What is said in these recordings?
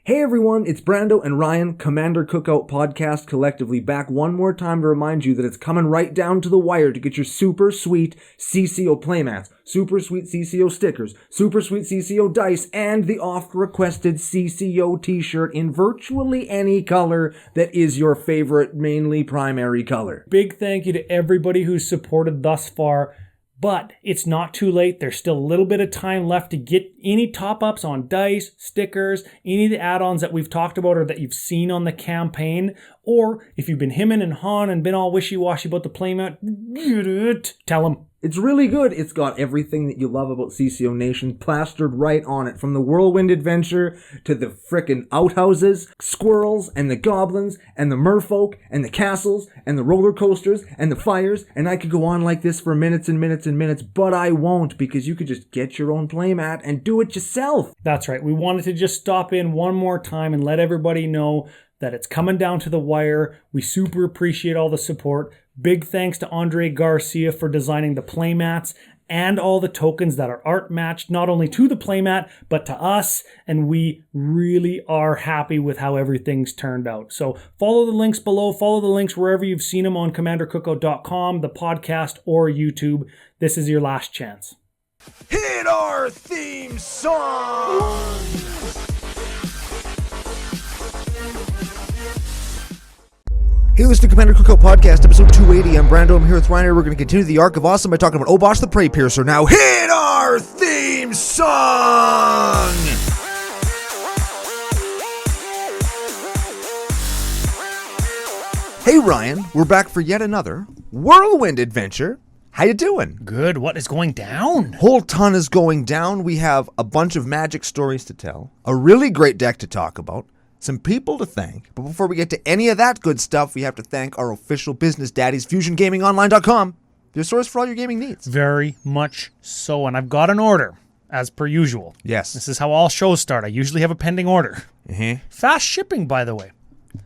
Hey everyone, it's Brando and Ryan, Commander Cookout Podcast collectively, back one more time to remind you that it's coming right down to the wire to get your super sweet CCO playmats, super sweet CCO stickers, super sweet CCO dice, and the oft-requested CCO t-shirt in virtually any color that is your favorite, mainly primary color. Big thank you to everybody who's supported thus far. But it's not too late. There's still a little bit of time left to get any top-ups on dice, stickers, any of the add-ons that we've talked about or that you've seen on the campaign. Or if you've been hemming and hawing and been all wishy-washy about the playmat, tell them. It's really good. It's got everything that you love about CCO Nation plastered right on it. From the whirlwind adventure to the frickin' outhouses, squirrels and the goblins and the merfolk and the castles and the roller coasters and the fires. And I could go on like this for minutes and minutes and minutes, but I won't, because you could just get your own playmat and do it yourself. That's right. We wanted to just stop in one more time and let everybody know that it's coming down to the wire. We super appreciate all the support. Big thanks to Andre Garcia for designing the playmats and all the tokens that are art matched, not only to the playmat, but to us. And we really are happy with how everything's turned out. So follow the links below, follow the links wherever you've seen them on commandercookout.com, the podcast, or YouTube. This is your last chance. Hit our theme song! Hey, listen to Commander Cookout Podcast, episode 280. I'm Brando. I'm here with Ryan. We're going to continue the arc of awesome by talking about Obosh the PreyPiercer. Now, Hit our theme song! hey Ryan, we're back for yet another whirlwind adventure. How you doing? Good. What is going down? Whole ton is going down. We have a bunch of magic stories to tell, a really great deck to talk about, some people to thank. But before we get to any of that good stuff, we have to thank our official business daddies, FusionGamingOnline.com, your source for all your gaming needs. Very much so. And I've got an order, as per usual. Yes. This is how all shows start. I usually have a pending order. Mm-hmm. Fast shipping, by the way.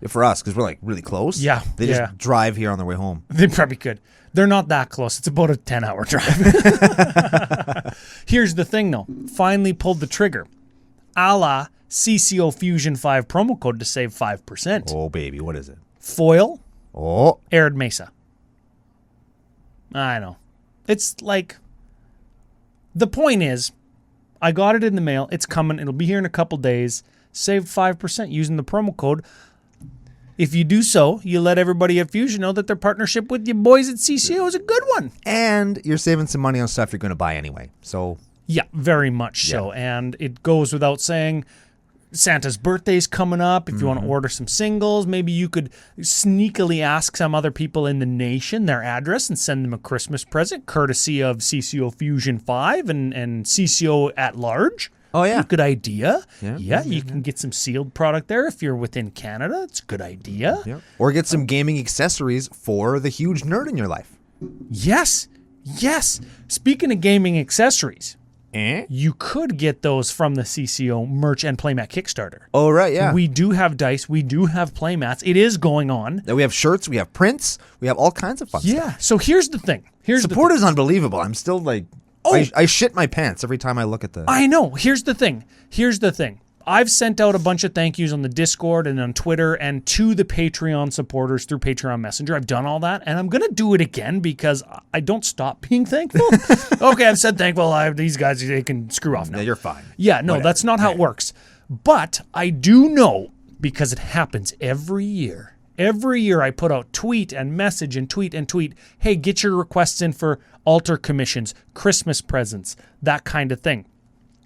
Yeah, for us, because we're like really close. Yeah. They just drive here on their way home. They probably could. They're not that close. It's about a 10-hour drive. Here's the thing, though. Finally pulled the trigger. A la CCO Fusion 5 promo code to save 5%. Oh, baby. What is it? Foil. Oh. Arid Mesa. I know. It's like... The point is, I got it in the mail. It's coming. It'll be here in a couple days. Save 5% using the promo code. If you do so, you let everybody at Fusion know that their partnership with you boys at CCO is a good one. And you're saving some money on stuff you're going to buy anyway. So... Yeah, very much so. And it goes without saying, Santa's birthday's coming up. If you want to order some singles, maybe you could sneakily ask some other people in the nation their address and send them a Christmas present, courtesy of CCO Fusion 5 and CCO at large. Oh, yeah. Good idea. Yeah, you can get some sealed product there if you're within Canada. It's a good idea. Yeah. Or get some gaming accessories for the huge nerd in your life. Yes. Speaking of gaming accessories... You could get those from the CCO merch and playmat Kickstarter. Oh, right, yeah. We do have dice. We do have playmats. It is going on. We have shirts. We have prints. We have all kinds of fun stuff. Yeah. So here's the thing. Support is unbelievable. I'm still like... I shit my pants every time I look at the... I know. Here's the thing. I've sent out a bunch of thank yous on the Discord and on Twitter and to the Patreon supporters through Patreon Messenger. I've done all that, and I'm going to do it again because I don't stop being thankful. Okay, I've said thankful. These guys, they can screw off now. Yeah, you're fine. Yeah, no, Whatever. That's not how it works. But I do know, because it happens every year. Every year I put out tweet and message and tweet and tweet. Hey, get your requests in for altar commissions, Christmas presents, that kind of thing.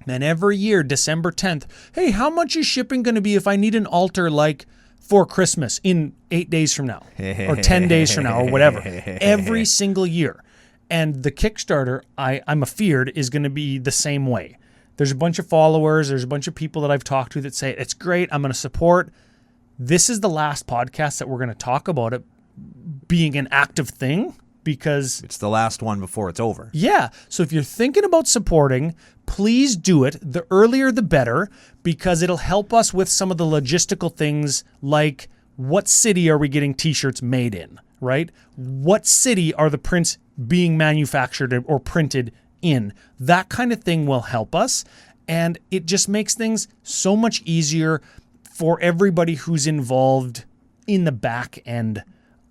And every year, December 10th, hey, how much is shipping going to be if I need an altar like for Christmas in 8 days from now or 10 days from now or whatever? Every single year. And the Kickstarter, I'm afeared, is going to be the same way. There's a bunch of followers. There's a bunch of people that I've talked to that say, it's great. I'm going to support. This is the last podcast that we're going to talk about it being an active thing. Because it's the last one before it's over. Yeah. So if you're thinking about supporting, please do it. The earlier, the better, because it'll help us with some of the logistical things like what city are we getting t-shirts made in, right? What city are the prints being manufactured or printed in? That kind of thing will help us. And it just makes things so much easier for everybody who's involved in the back end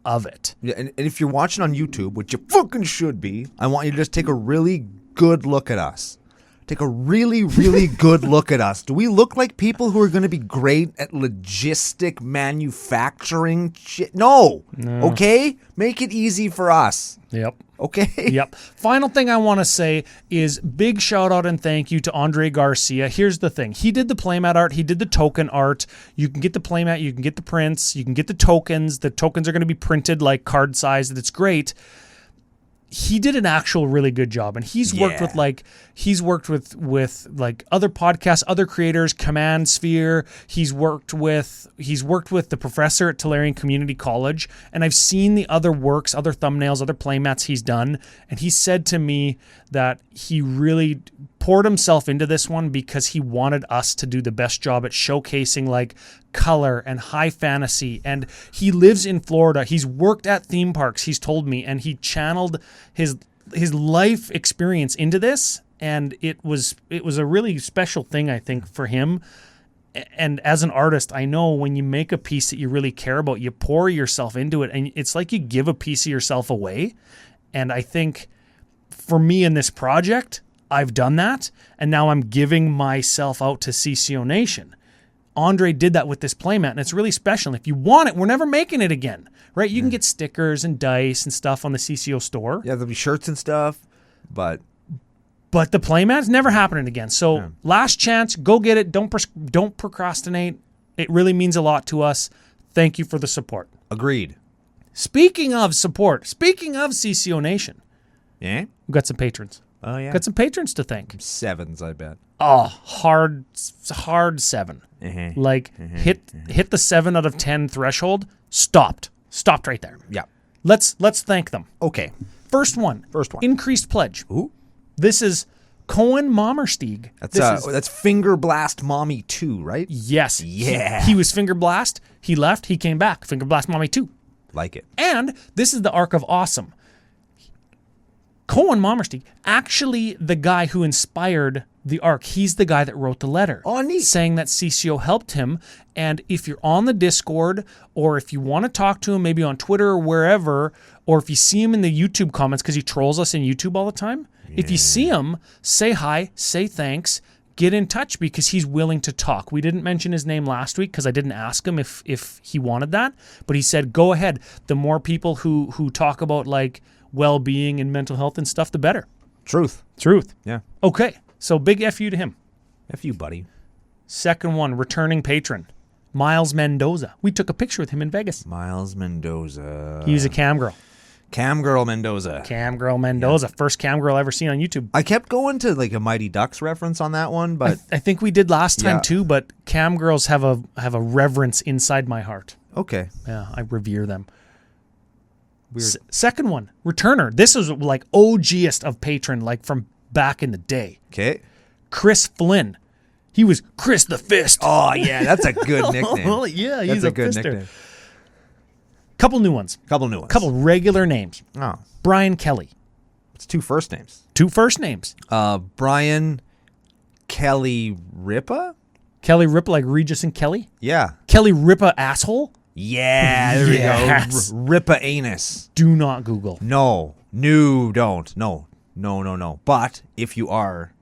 of it. Yeah, and if you're watching on YouTube, which you fucking should be, I want you to just take a really good look at us. Take a really, really good look at us. Do we look like people who are going to be great at logistic manufacturing shit? No. Okay? Make it easy for us. Yep. Okay? Yep. Final thing I want to say is big shout out and thank you to Andre Garcia. Here's the thing. He did the playmat art. He did the token art. You can get the playmat. You can get the prints. You can get the tokens. The tokens are going to be printed like card size. That's great. He did an actual really good job, and he's worked with other podcasts, other creators, Command Sphere. He's worked with the professor at Tolarian Community College, and I've seen the other works, other thumbnails, other playmats he's done, and he said to me that he really poured himself into this one because he wanted us to do the best job at showcasing like color and high fantasy. And he lives in Florida. He's worked at theme parks, he's told me, and he channeled his life experience into this. And it was a really special thing, I think, for him. And as an artist, I know when you make a piece that you really care about, you pour yourself into it, and it's like you give a piece of yourself away. And I think for me in this project, I've done that, and now I'm giving myself out to CCO Nation. Andre did that with this playmat, and it's really special. And if you want it, we're never making it again, right? You can get stickers and dice and stuff on the CCO store. Yeah, there'll be shirts and stuff, but the playmat's never happening again. So last chance, go get it. Don't procrastinate. It really means a lot to us. Thank you for the support. Agreed. Speaking of support, speaking of CCO Nation, Yeah? we've got some patrons. Oh, yeah. Got some patrons to thank. Sevens, I bet. Oh, hard 7. Like hit the 7 out of 10 threshold. Stopped right there. Yeah. Let's thank them. Okay. First one. Increased pledge. Ooh. This is Cohen Mommerstieg. That's Finger Blast Mommy 2, right? Yes. Yeah. He was Finger Blast. He left. He came back. Finger Blast Mommy 2. Like it. And this is the Arc of Awesome. Cohen Mommerstieg, actually the guy who inspired the arc. He's the guy that wrote the letter. Oh, neat. Saying that CCO helped him. And if you're on the Discord, or if you want to talk to him, maybe on Twitter or wherever, or if you see him in the YouTube comments, because he trolls us in YouTube all the time, if you see him, say hi, say thanks, get in touch, because he's willing to talk. We didn't mention his name last week because I didn't ask him if he wanted that, but he said, go ahead. The more people who talk about like well-being and mental health and stuff, the better. Truth. Yeah. Okay, so big F you to him. F you, buddy. Second one, returning patron, Miles Mendoza. We took a picture with him in Vegas. Miles Mendoza. He was a cam girl. Cam Girl Mendoza. Cam Girl Mendoza. First cam girl ever seen on YouTube. I kept going to like a Mighty Ducks reference on that one, but I think we did last time Yeah. too, but cam girls have a reverence inside my heart. okay. Yeah, I revere them. Weird. Second one, returner. This is like OGest of patron, like from back in the day. Okay. Chris Flynn. He was Chris the Fist. Oh, yeah, that's a good nickname. Oh, yeah, he's That's a a good fister. nickname. Couple new ones. Couple new ones. Couple regular names. Oh, Brian Kelly. it's 2 first names. 2 first names. Brian Kelly Ripa? Kelly Ripa, like Regis and Kelly. Yeah. Kelly Ripa asshole. Yeah, there Yes. we go. Ripa anus. Do not Google. No, don't. No. But if you are,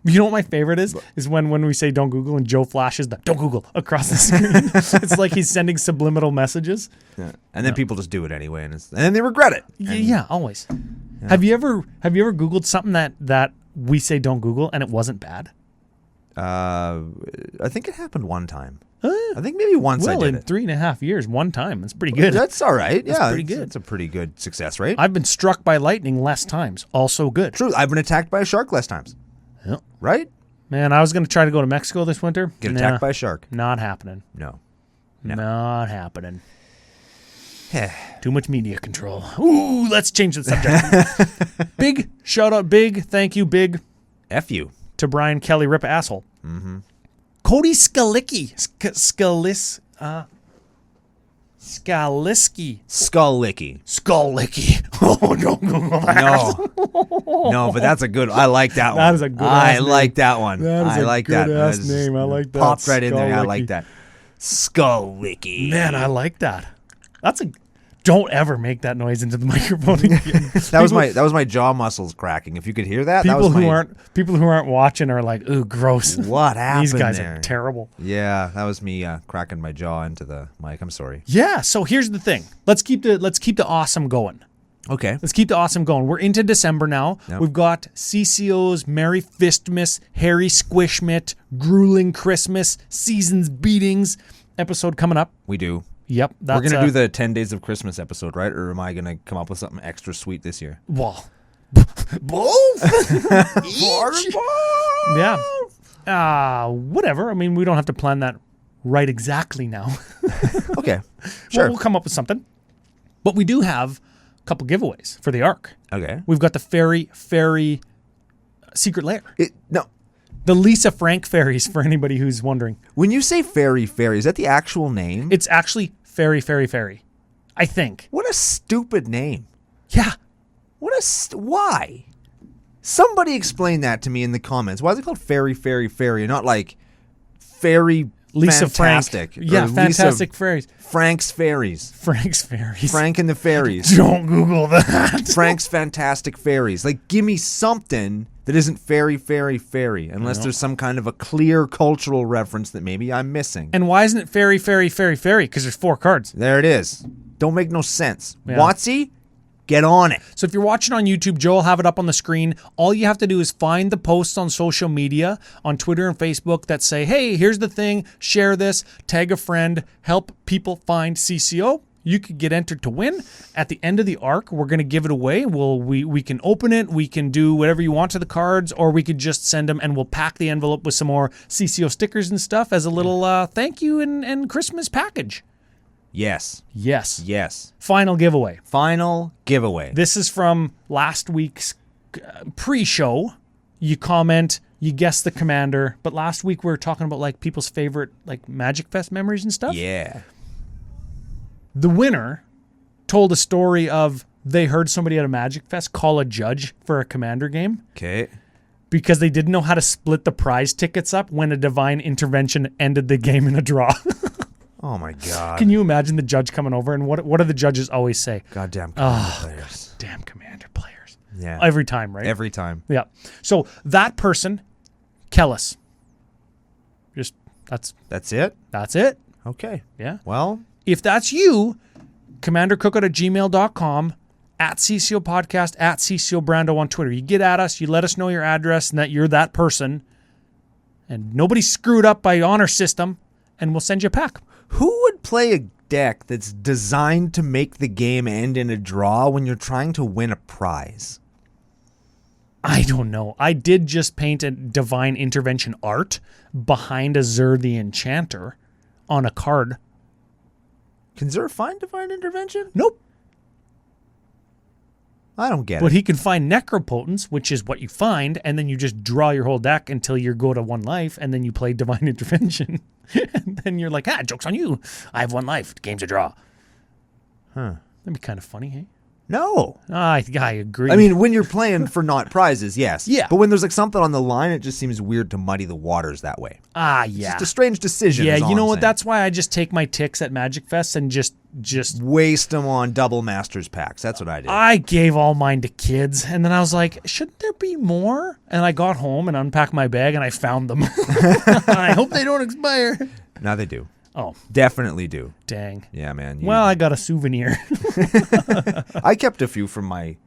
You know what my favorite is? Is when we say don't Google and Joe flashes the don't Google across the screen. It's like he's sending subliminal messages. and then people just do it anyway, and then they regret it. Yeah, always. Have you ever Googled something that we say don't Google and it wasn't bad? I think it happened one time. I think maybe once I Well, did in it. 3.5 years, one time. It's pretty good. That's all right. Yeah, pretty good. It's a pretty good success rate. I've been struck by lightning less times. Also good. True. I've been attacked by a shark less times. Yep. Right? Man, I was going to try to go to Mexico this winter. Get attacked by a shark. Not happening. No. Not happening. Too much media control. Ooh, let's change the subject. Big shout out, big thank you, big F you. to Brian Kelly, Rip Asshole. Mm-hmm. Cody Skalicki. Skaliski. Skull licky. Skull-licky. Oh, don't Google that. No, but that's a good. I like that one. That is a good I ass name. like that one. That is I a like good that. ass That is- name. I like that. Popped right in there. I Skull-licky. like that. Skull Wiki. Man, I like that. Don't ever make that noise into the microphone again. That was my jaw muscles cracking. If you could hear that, People that was who aren't watching are like, ooh, gross. What happened? These guys there? are terrible. Yeah, that was me cracking my jaw into the mic. I'm sorry. Yeah. So here's the thing. Let's keep the awesome going. Okay. Let's keep the awesome going. We're into December now. Yep. We've got CCO's Merry Fistmas, Harry Squishmas, Grueling Christmas, Seasons Beatings episode coming up. We do. Yep. We're going to do the 10 Days of Christmas episode, right? Or am I going to come up with something extra sweet this year? Well, Both? yeah. Whatever. I mean, we don't have to plan that right exactly now. Okay. Sure. We'll come up with something. But we do have a couple giveaways for the Ark. Okay. We've got the Fairy Secret Lair. No. The Lisa Frank fairies, for anybody who's wondering. When you say fairy, is that the actual name? It's actually Fairy. I think. What a stupid name. Yeah. Why? Somebody explain that to me in the comments. Why is it called Fairy, and not like Fairy Lisa Fantastic? Frank. Yeah, Fantastic Fairies. Frank's Fairies. Frank's Fairies. Frank and the Fairies. Don't Google that. Frank's Fantastic Fairies. Like, give me something that isn't Fairy, unless there's some kind of a clear cultural reference that maybe I'm missing. And why isn't it Fairy? Because there's 4 cards. There it is. Don't make no sense. Yeah. Watsy, get on it. So if you're watching on YouTube, Joe will have it up on the screen. All you have to do is find the posts on social media, on Twitter and Facebook that say, hey, here's the thing, share this, tag a friend, help people find CCO. You could get entered to win. At the end of the arc, we're going to give it away. We can open it. We can do whatever you want to the cards, or we could just send them and we'll pack the envelope with some more CCO stickers and stuff as a little thank you and Christmas package. Yes. Final giveaway. This is from last week's pre-show. You comment, you guess the commander, but last week we were talking about like people's favorite like Magic Fest memories and stuff. Yeah. The winner told a story of they heard somebody at a Magic Fest call a judge for a commander game. Okay. Because they didn't know how to split the prize tickets up when a divine intervention ended the game in a draw. Oh my God. Can you imagine the judge coming over and what do the judges always say? Goddamn commander players. Damn commander players. Yeah. Every time, right? Every time. Yeah. So that person, Kellis. That's it? That's it. Okay. Yeah. Well, if that's you, commandercookout@gmail.com, at CCO Podcast, at CCO Brando on Twitter. You get at us, you let us know your address and that you're that person, and nobody screwed up by honor system, and we'll send you a pack. who would play a deck that's designed to make the game end in a draw when you're trying to win a prize? I don't know. I did just paint a divine intervention art behind Azur the Enchanter on a card. Can Zur find divine intervention? Nope. I don't get But it. he can find Necropotence, which is what you find, and then you just draw your whole deck until you go to 1 life, and then you play divine intervention. And then you're like, joke's on you. I have 1 life. The game's a draw. Huh. That'd be kind of funny, hey? No. I agree. I mean, when you're playing for not prizes, yes. Yeah. But when there's like something on the line, it just seems weird to muddy the waters that way. yeah. It's just a strange decision. Yeah, is all you know I'm what? saying. That's why I just take my ticks at Magic Fest and just waste them on double Masters packs. That's what I did. I gave all mine to kids, and then I was like, shouldn't there be more? And I got home and unpacked my bag, and I found them. I hope they don't expire. Now they do. Oh, Definitely do. dang. Yeah, man. Well, I got a souvenir. I kept a few from like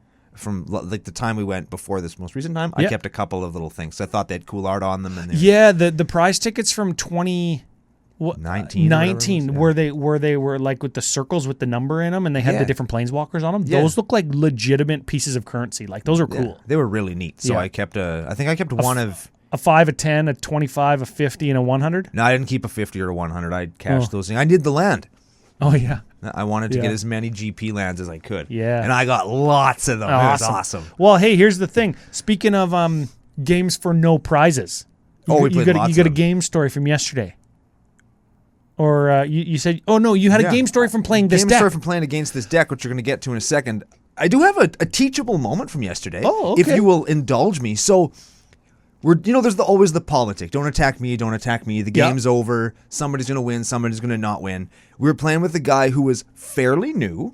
the time we went before this most recent time. I Yeah. kept a couple of little things. I thought they had cool art on them. And Yeah, the prize tickets from 2019 19 where they were like with the circles with the number in them, and they had Yeah. the different planeswalkers on them. Yeah. Those look like legitimate pieces of currency. Like those are cool. They were really neat. So Yeah. I kept I think I kept one of. A 5, a 10, a 25, a 50, and a 100. No, I didn't keep a 50 or a 100. I cashed those things. I did the land. Oh yeah. I wanted to Yeah. get as many GP lands as I could. Yeah. And I got lots of them. It was awesome. Well, hey, here's the thing. Speaking of games for no prizes, We you played lots got of a them. game story from yesterday, or you said, oh no, you had a game story from playing this Game deck. story from playing against this deck, which you're going to get to in a second. I do have a teachable moment from yesterday. Oh, okay. If you will indulge me. So there's always the politic. Don't attack me. Don't attack me. The game's over. Somebody's going to win. Somebody's going to not win. We were playing with a guy who was fairly new,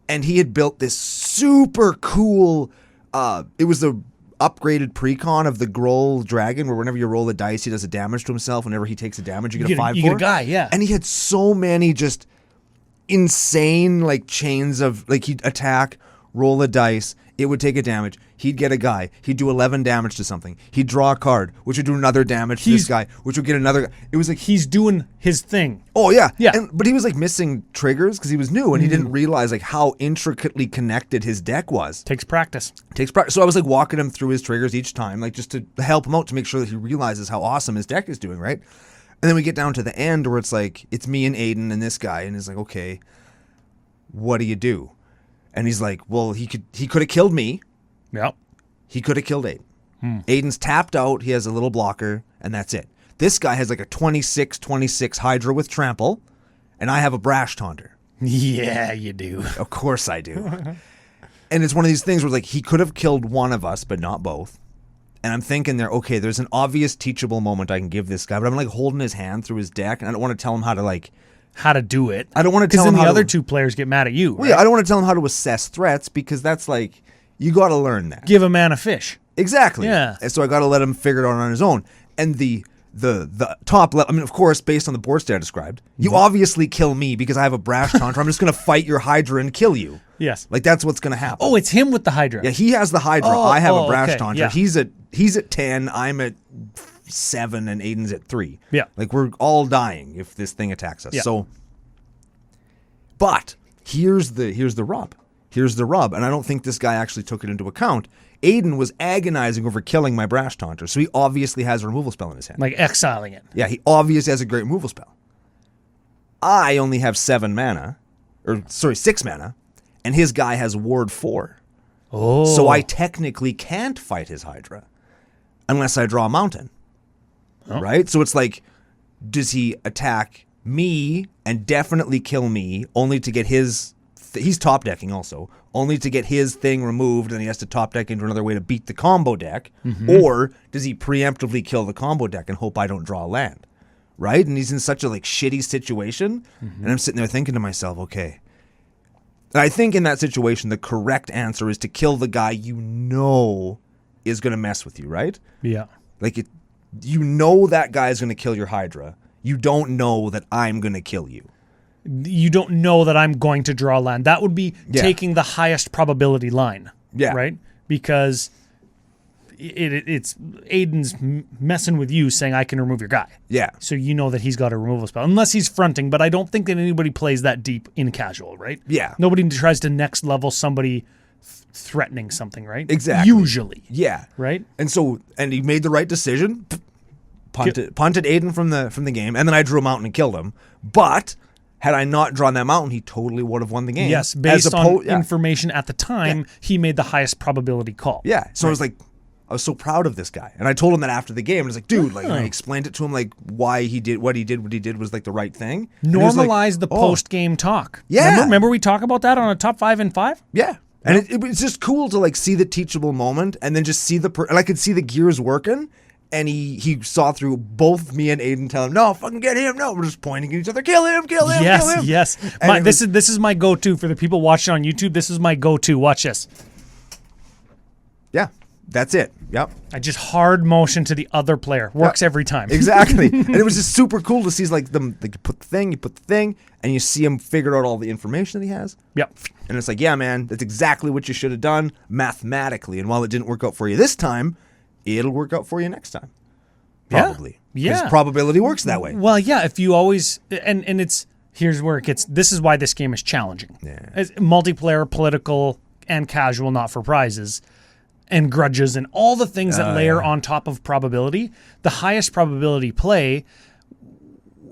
and he had built this super cool, it was the upgraded precon of the Groll Dragon, where whenever you roll a dice, he does a damage to himself. Whenever he takes a damage, you get a 5/4. You get a guy, yeah. And he had so many just insane like chains of like he'd attack, roll a dice, it would take a damage. He'd get a guy. He'd do 11 damage to something. He'd draw a card, which would do another damage to this guy, which would get another. It was like he's doing his thing. Oh yeah, yeah. But he was like missing triggers because he was new and he didn't realize like how intricately connected his deck was. Takes practice. So I was like walking him through his triggers each time, like just to help him out to make sure that he realizes how awesome his deck is doing, right? And then we get down to the end where it's like it's me and Aiden and this guy, and he's like, okay, what do you do? And he's like, well, he could have killed me. Yep. He could have killed Aiden. Aiden's tapped out. He has a little blocker, and that's it. This guy has like a 26 Hydra with trample, and I have a Brash Taunter. Yeah, you do. Of course I do. And it's one of these things where like he could have killed one of us, but not both. And I'm thinking there, okay, there's an obvious teachable moment I can give this guy, but I'm like holding his hand through his deck, and I don't want to tell him how to do it. I don't want to tell him because how then the other to, two players get mad at you. Well, yeah, I don't want to tell him how to assess threats because that's like you got to learn that. Give a man a fish. Exactly. Yeah. And so I got to let him figure it out on his own. And the top level, I mean, of course, based on the board state I described, you obviously kill me because I have a Brash Taunter. I'm just going to fight your Hydra and kill you. Yes. Like that's what's going to happen. Oh, it's him with the Hydra. Yeah, he has the Hydra. I have a Brash okay. Taunter. Yeah. He's at 10. I'm at 7, and Aiden's at 3. Yeah. Like we're all dying if this thing attacks us. Yeah. So, but here's the rub. Here's the rub, and I don't think this guy actually took it into account. Aiden was agonizing over killing my Brash Taunter, so he obviously has a removal spell in his hand. Like exiling it. Yeah, he obviously has a great removal spell. I only have 6 mana, and his guy has Ward 4. Oh. So I technically can't fight his Hydra unless I draw a mountain. Oh. Right? So it's like, does he attack me and definitely kill me only to get his... he's top decking also, only to get his thing removed, and he has to top deck into another way to beat the combo deck, or does he preemptively kill the combo deck and hope I don't draw a land, right? And he's in such a like shitty situation, and I'm sitting there thinking to myself, okay. And I think in that situation, the correct answer is to kill the guy you know is going to mess with you, right? Yeah. Like you know that guy is going to kill your Hydra. You don't know that I'm going to kill you. You don't know that I'm going to draw land. That would be taking the highest probability line. Yeah. Right? Because it's Aiden's messing with you saying I can remove your guy. Yeah. So you know that he's got a removal spell. Unless he's fronting, but I don't think that anybody plays that deep in casual, right? Yeah. Nobody tries to next level somebody threatening something, right? Exactly. Usually. Yeah. Right? And he made the right decision. Punted Aiden from the game, and then I drew a mountain and killed him. But had I not drawn that mountain, he totally would have won the game. Yes, based on information at the time, he made the highest probability call. Yeah. So I was so proud of this guy. And I told him that after the game. And I was like, dude, like I explained it to him like why he did what he did was like the right thing. Normalize the post-game talk. Yeah. Remember we talk about that on a top 5 and 5? Yeah. And it's just cool to like see the teachable moment and then just see and I could see the gears working. And he saw through both me and Aiden telling him, no, fucking get him. No, we're just pointing at each other. Kill him, kill him, kill him. Yes. This is my go-to for the people watching on YouTube. This is my go-to. Watch this. Yeah, that's it. Yep. I just hard motion to the other player. Works every time. Exactly. And it was just super cool to see like you put the thing, and you see him figure out all the information that he has. Yep. And it's like, yeah, man, that's exactly what you should have done mathematically. And while it didn't work out for you this time, it'll work out for you next time. Probably. Yeah. Because probability works that way. Well, yeah, if you always and it's here's where it gets this is why this game is challenging. Yeah. As multiplayer, political, and casual, not for prizes, and grudges and all the things that layer on top of probability. The highest probability play,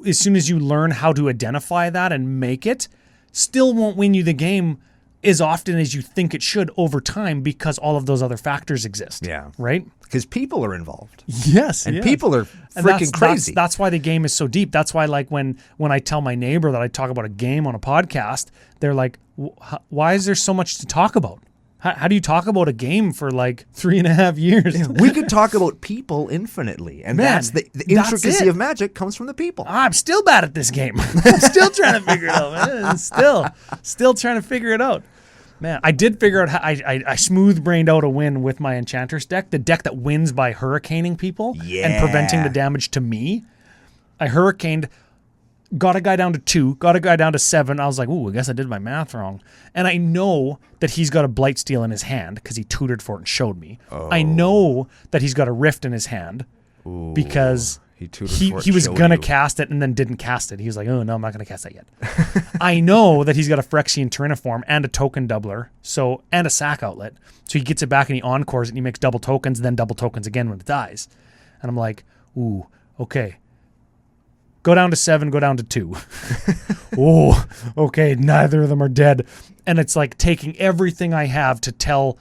as soon as you learn how to identify that and make it, still won't win you the game as often as you think it should over time because all of those other factors exist. Yeah. Right? Because people are involved. Yes. And people are freaking crazy. That's why the game is so deep. That's why like when I tell my neighbor that I talk about a game on a podcast, they're like, why is there so much to talk about? How do you talk about a game for like 3.5 years? We could talk about people infinitely, and Man, that's the that's intricacy it. of Magic comes from the people. I'm still bad at this game. I'm still trying to figure it out, man. Still trying to figure it out. Man, I did figure out how I smooth-brained out a win with my Enchantress deck, the deck that wins by hurricaning people and preventing the damage to me. I hurricaned, got a guy down to 2, got a guy down to 7. I was like, ooh, I guess I did my math wrong. And I know that he's got a Blightsteel in his hand because he tutored for it and showed me. I know that he's got a Rift in his hand because he was going to cast it and then didn't cast it. He was like, oh, no, I'm not going to cast that yet. I know that he's got a Phyrexian Terraniform and a token doubler and a sack outlet. So he gets it back and he encores it and he makes double tokens and then double tokens again when it dies. And I'm like, ooh, okay. Go down to 7, go down to 2. Oh, okay, neither of them are dead. And it's like taking everything I have to tell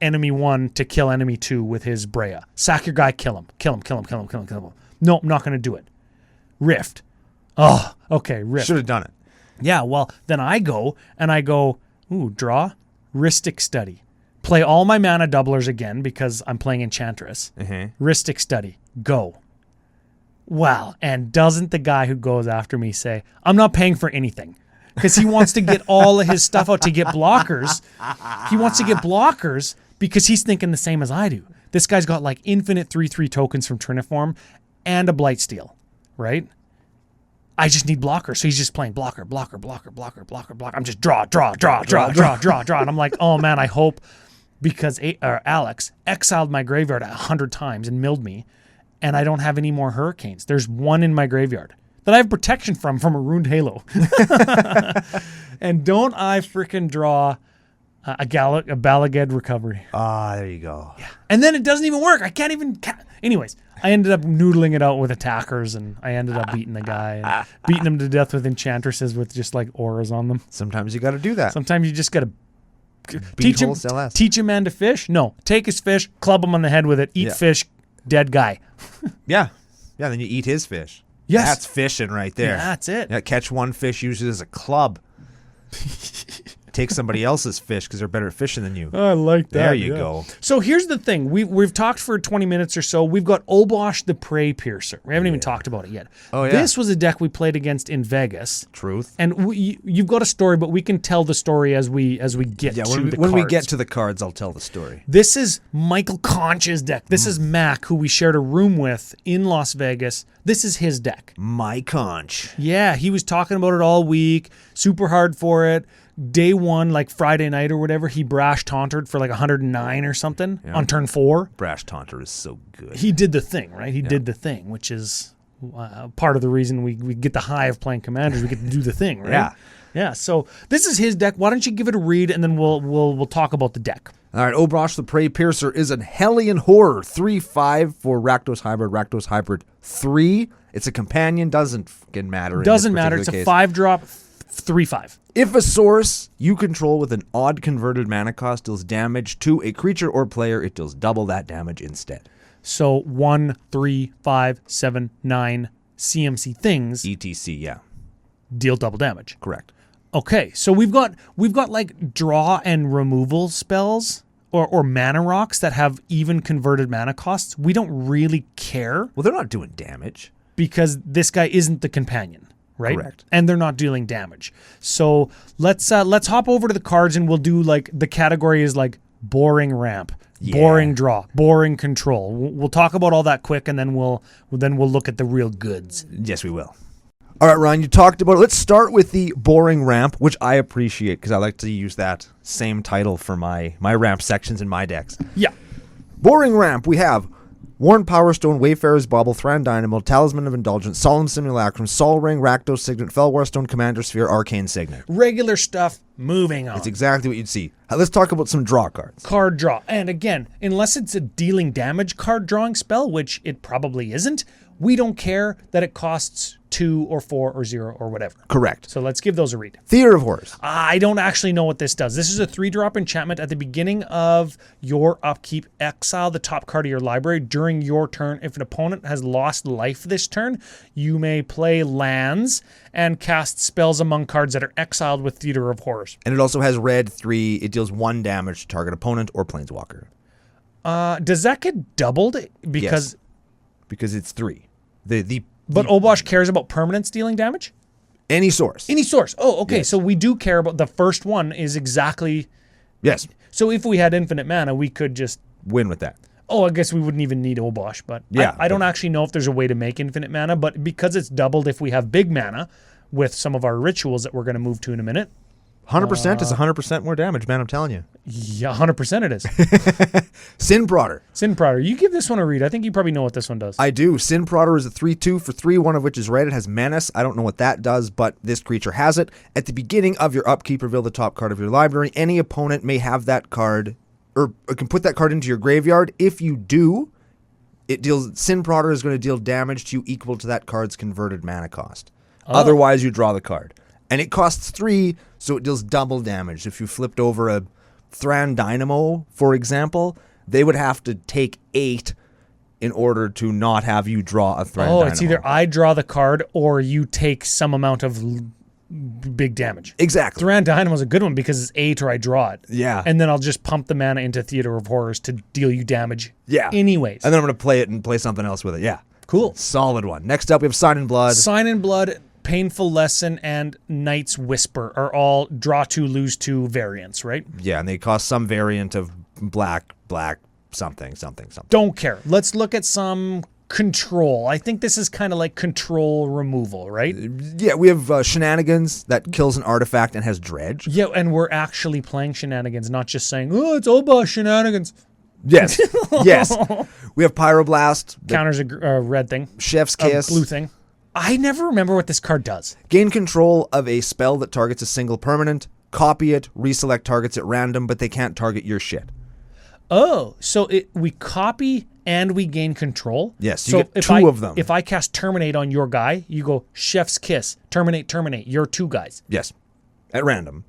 enemy 1 to kill enemy 2 with his Breya. Sack your guy, kill him. Kill him. No, I'm not going to do it. Rift. Oh, okay, Rift. Should have done it. Yeah, well, then I go, ooh, draw, Rhystic Study. Play all my mana doublers again because I'm playing Enchantress. Rhystic Study. Go. Wow, and doesn't the guy who goes after me say, I'm not paying for anything? Because he wants to get all of his stuff out to get blockers. He wants to get blockers because he's thinking the same as I do. This guy's got like infinite 3/3 tokens from Triniform and a Blightsteel, right? I just need blockers. So he's just playing blocker. I'm just draw. And I'm like, oh man, I hope, because Alex exiled my graveyard 100 times and milled me, and I don't have any more hurricanes. There's 1 in my graveyard that I have protection from a Ruined Halo. And don't I freaking draw a Balaged Recovery. There you go. Yeah. And then it doesn't even work. I can't even... Anyways, I ended up noodling it out with attackers, and I ended up beating the guy and beating him to death with Enchantresses with just like auras on them. Sometimes you got to do that. Sometimes you just got to teach a man to fish. No, take his fish, club him on the head with it, eat fish, dead guy. Yeah, then you eat his fish. Yes. That's fishing right there. Yeah, that's it. Yeah, catch one fish, use it as a club. Take somebody else's fish because they're better at fishing than you. I like that. There you go. So here's the thing. We've talked for 20 minutes or so. We've got Obosh the PreyPiercer. We haven't even talked about it yet. Oh, yeah. This was a deck we played against in Vegas. Truth. And you've got a story, but we can tell the story as we get to the cards. When we get to the cards, I'll tell the story. This is Michael Conch's deck. This is Mac, who we shared a room with in Las Vegas. This is his deck. My Conch. Yeah, he was talking about it all week. Super hard for it. Day 1, like Friday night or whatever, he brash tauntered for like 109 or something on turn 4. Brash taunter is so good. He did the thing, right? He did the thing, which is part of the reason we get the high of playing Commanders. We get to do the thing, right? Yeah. So this is his deck. Why don't you give it a read, and then we'll talk about the deck. All right, Obosh the PreyPiercer is an Hellion Horror 3/5 for Rakdos Hybrid 3. It's a companion, doesn't fucking matter. Doesn't matter. It's a 5-drop 3/5. If a source you control with an odd converted mana cost deals damage to a creature or player, it deals double that damage instead. So 1, 3, 5, 7, 9 CMC things. ETC, yeah. Deal double damage. Correct. Okay, so we've got like draw and removal spells or mana rocks that have even converted mana costs. We don't really care. Well, they're not doing damage. Because this guy isn't the companion. Right? Correct. And they're not dealing damage. So let's hop over to the cards, and we'll do like the category is like boring ramp, boring draw, boring control. We'll talk about all that quick, and then we'll look at the real goods. Yes, we will. All right, Ryan, you talked about it. Let's start with the boring ramp, which I appreciate because I like to use that same title for my ramp sections in my decks. Yeah. Boring ramp, we have Worn Powerstone, Wayfarer's Bauble, Thran Dynamo, Talisman of Indulgence, Solemn Simulacrum, Sol Ring, Rakdos Signet, Felwarstone, Commander Sphere, Arcane Signet. Regular stuff, moving on. It's exactly what you'd see. Let's talk about some draw cards. Card draw. And again, unless it's a dealing damage card drawing spell, which it probably isn't, We don't care that it costs 2 or 4 or 0 or whatever. Correct. So let's give those a read. Theater of Horrors. I don't actually know what this does. This is a 3-drop enchantment. At the beginning of your upkeep, exile the top card of your library during your turn. If an opponent has lost life this turn, you may play lands and cast spells among cards that are exiled with Theater of Horrors. And it also has red 3. It deals 1 damage to target opponent or planeswalker. Does that get doubled? Because Because it's 3. But Obosh cares about permanents dealing damage? Any source. Any source. Oh, okay. Yes. So we do care about the first one is exactly... Yes. So if we had infinite mana, we could just... Win with that. Oh, I guess we wouldn't even need Obosh, but Yeah, I don't actually know if there's a way to make infinite mana, but because it's doubled if we have big mana with some of our rituals that we're going to move to in a minute. 100% is 100% more damage, man. I'm telling you. Yeah, 100% it is. Sin Prodder. Sin Prodder. You give this one a read. I think you probably know what this one does. I do. Sin Prodder is a 3/2 for 3, one of which is red. It has Menace. I don't know what that does, but this creature has it. At the beginning of your upkeep, reveal the top card of your library. Any opponent may have that card, or can put that card into your graveyard. If you do, Sin Prodder is going to deal damage to you equal to that card's converted mana cost. Otherwise, you draw the card. And it costs 3, so it deals double damage. If you flipped over a Thran Dynamo, for example, they would have to take 8 in order to not have you draw a Thran Dynamo. It's either I draw the card or you take some amount of big damage. Exactly. Thran Dynamo is a good one because it's 8 or I draw it. Yeah. And then I'll just pump the mana into Theater of Horrors to deal you damage. Yeah. Anyways. And then I'm going to play it and play something else with it. Yeah. Cool. Solid one. Next up, we have Sign in Blood. Sign in Blood, Painful Lesson, and Knight's Whisper are all draw 2, lose 2 variants, right? Yeah, and they cost some variant of black, something. Don't care. Let's look at some control. I think this is kind of like control removal, right? Yeah, we have Shenanigans that kills an artifact and has Dredge. Yeah, and we're actually playing Shenanigans, not just saying, oh, it's Obosh Shenanigans. Yes. Yes. We have Pyroblast. Counters a red thing. Chef's A Kiss. blue thing. I never remember what this card does. Gain control of a spell that targets a single permanent. Copy it. Reselect targets at random, but they can't target your shit. Oh, so we copy and we gain control? Yes, you so get if 2 of them. If I cast Terminate on your guy, you go Chef's Kiss, Terminate, You're 2 guys. Yes. At random.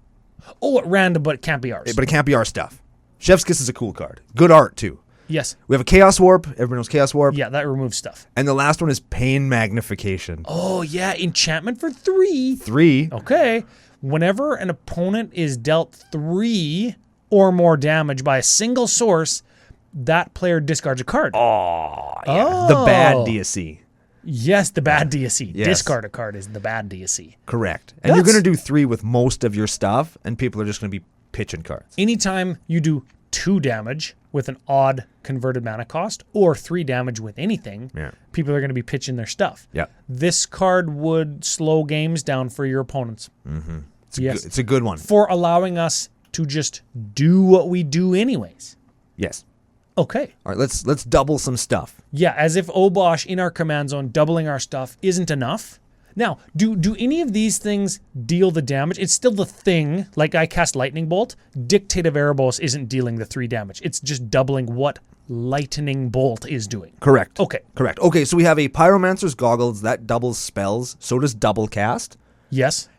Oh, at random, but it can't be ours. But it can't be our stuff. Chef's Kiss is a cool card. Good art, too. Yes. We have a Chaos Warp. Everyone knows Chaos Warp. Yeah, that removes stuff. And the last one is Pain Magnification. Oh, yeah, enchantment for 3. 3. Okay. Whenever an opponent is dealt 3 or more damage by a single source, that player discards a card. Oh, yeah. The bad DSC. Yes, the bad DSC. Yes. Discard a card is the bad DSC. Correct. And you're going to do 3 with most of your stuff, and people are just going to be pitching cards. Anytime you do 2 damage with an odd converted mana cost or 3 damage with anything, people are going to be pitching their stuff. Yeah. This card would slow games down for your opponents. Mm-hmm. Yes. It's a good one. For allowing us to just do what we do anyways. Yes. Okay. All right, let's double some stuff. Yeah, as if Obosh in our command zone doubling our stuff isn't enough. Now, do any of these things deal the damage? It's still the thing, like I cast Lightning Bolt. Dictate of Erebos isn't dealing the 3 damage. It's just doubling what Lightning Bolt is doing. Correct. Okay. Correct. Okay, so we have a Pyromancer's Goggles that doubles spells. So does Double Cast. Yes.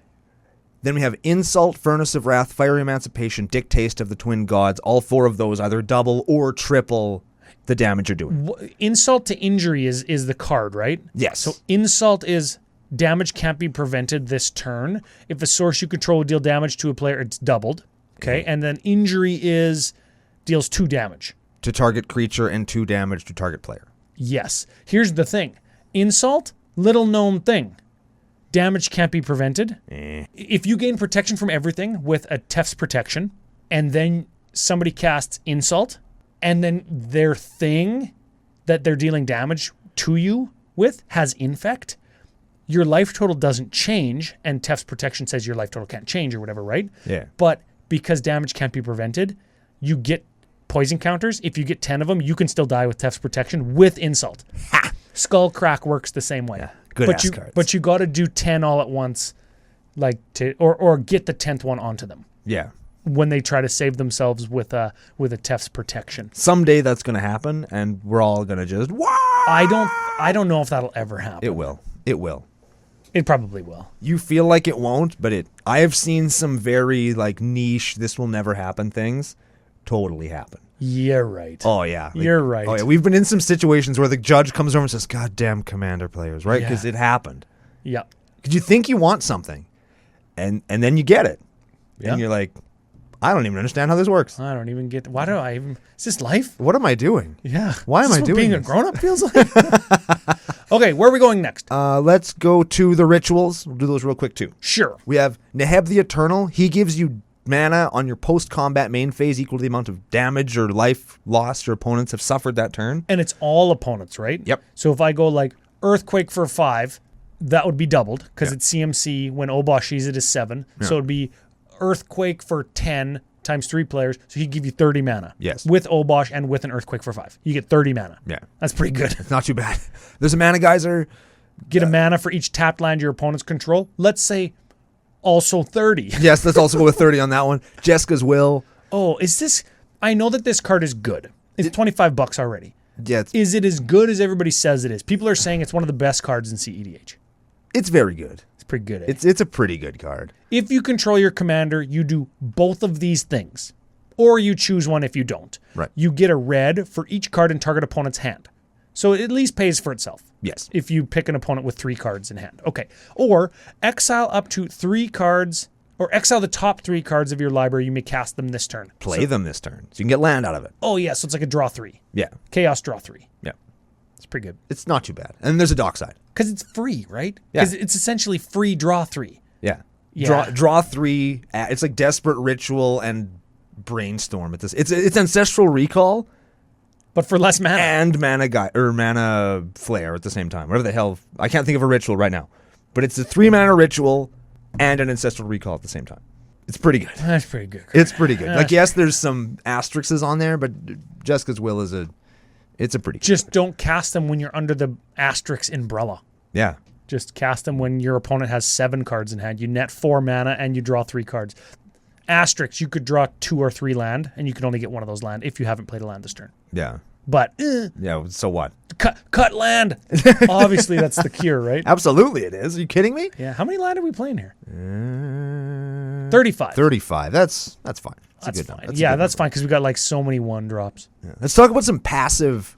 Then we have Insult, Furnace of Wrath, Fiery Emancipation, Dictaste of the Twin Gods. All 4 of those either double or triple the damage you're doing. Insult to Injury is the card, right? Yes. So Insult is damage can't be prevented this turn. If a source you control would deal damage to a player, it's doubled. Okay. Mm-hmm. And then Injury deals 2 damage. To target creature and 2 damage to target player. Yes. Here's the thing. Insult, little known thing. Damage can't be prevented. If you gain protection from everything with a Tef's protection, and then somebody casts Insult, and then their thing that they're dealing damage to you with has Infect, your life total doesn't change, and Tef's protection says your life total can't change or whatever, right? Yeah. But because damage can't be prevented, you get poison counters. If you get 10 of them, you can still die with Tef's protection with Insult. Ha! Skull Crack works the same way. Yeah. Good ass cards. But you got to do 10 all at once, like or get the 10th one onto them. Yeah. when they try to save themselves with a Tef's protection. Someday that's going to happen, and we're all going to just, wow! I don't know if that'll ever happen. It will. It will. It probably will. You feel like it won't, but I have seen some very like niche, this will never happen things totally happen. You're right. Oh, yeah. You're right. Oh, yeah. We've been in some situations where the judge comes over and says, God damn Commander players, right? Because it happened. Yeah. Because you think you want something, and then you get it. Yeah. And you're like, I don't even understand how this works. I don't even get. Why do I even? Is this life? What am I doing? Yeah. Why am I doing being this? a grown-up feels like? Okay, where are we going next? Let's go to the rituals. We'll do those real quick, too. Sure. We have Neheb the Eternal. He gives you mana on your post-combat main phase equal to the amount of damage or life lost your opponents have suffered that turn. And it's all opponents, right? Yep. So if I go like Earthquake for 5, that would be doubled because it's CMC when Obosh sees it as 7. Yeah. So it'd be Earthquake for 10 times 3 players. So he'd give you 30 mana. Yes. With Obosh and with an Earthquake for 5. You get 30 mana. Yeah. That's pretty good. It's not too bad. There's a mana geyser. Get a mana for each tapped land your opponents control. Let's say also 30. Yes, let's also go with 30 on that one. Jessica's Will. Oh, is this... I know that this card is good. It's $25 already. Yeah, Is it as good as everybody says it is? People are saying it's one of the best cards in CEDH. it's very good. It's pretty good. It's a pretty good card. If you control your commander, you do both of these things. Or you choose one if you don't. Right. You get a red for each card in target opponent's hand. So it at least pays for itself. Yes. If you pick an opponent with 3 cards in hand. Okay. Or exile up to 3 cards, or exile the top 3 cards of your library. You may cast them this turn. Play them this turn. So you can get land out of it. Oh, yeah. So it's like a draw 3. Yeah. Chaos draw 3. Yeah. It's pretty good. It's not too bad. And there's a dock side. Because it's free, right? Yeah. Because it's essentially free draw 3. Yeah. Yeah. Draw 3. It's like Desperate Ritual and Brainstorm. It's Ancestral Recall But for less mana. and Mana Flare at the same time. Whatever the hell. I can't think of a ritual right now. But it's a 3-mana ritual and an Ancestral Recall at the same time. It's pretty good. That's pretty good. It's pretty good. Like, yes, there's some asterisks on there, but Jessica's Will it's a pretty good. Just don't cast them when you're under the asterisk umbrella. Yeah. Just cast them when your opponent has 7 cards in hand. You net 4 mana and you draw 3 cards. Asterisks, you could draw 2 or 3 land, and you can only get one of those land if you haven't played a land this turn. Yeah. But Yeah, so what? cut land. Obviously, that's the cure, right? Absolutely it is. Are you kidding me? Yeah. How many land are we playing here? 35. 35. That's fine. That's That's a good fine. number. That's a Yeah, good that's number. fine because we got like so many 1-drops. Yeah. Let's talk about some passive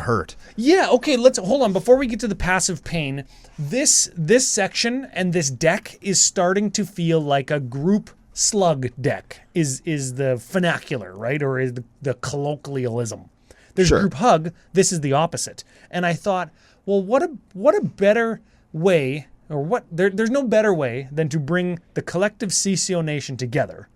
hurt. Yeah, okay, let's hold on. Before we get to the passive pain, this section and this deck is starting to feel like a group slug deck is the vernacular, right? Or is the colloquialism. There's Sure. group hug, this is the opposite. And I thought, well, what a better way, or what there's no better way than to bring the collective CCO nation together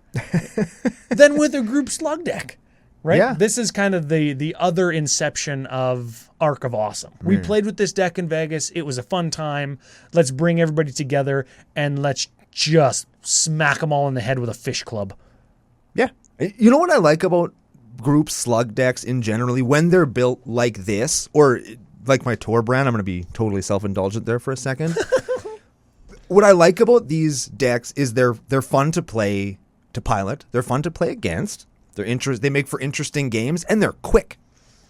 than with a group slug deck. Right? Yeah. This is kind of the other inception of Arc of Awesome. We played with this deck in Vegas. It was a fun time. Let's bring everybody together and let's just smack them all in the head with a fish club. Yeah. You know what I like about group slug decks in generally when they're built like this, or like my Tor brand, I'm going to be totally self-indulgent there for a second. What I like about these decks is they're fun to play, to pilot. They're fun to play against. They make for interesting games, and they're quick.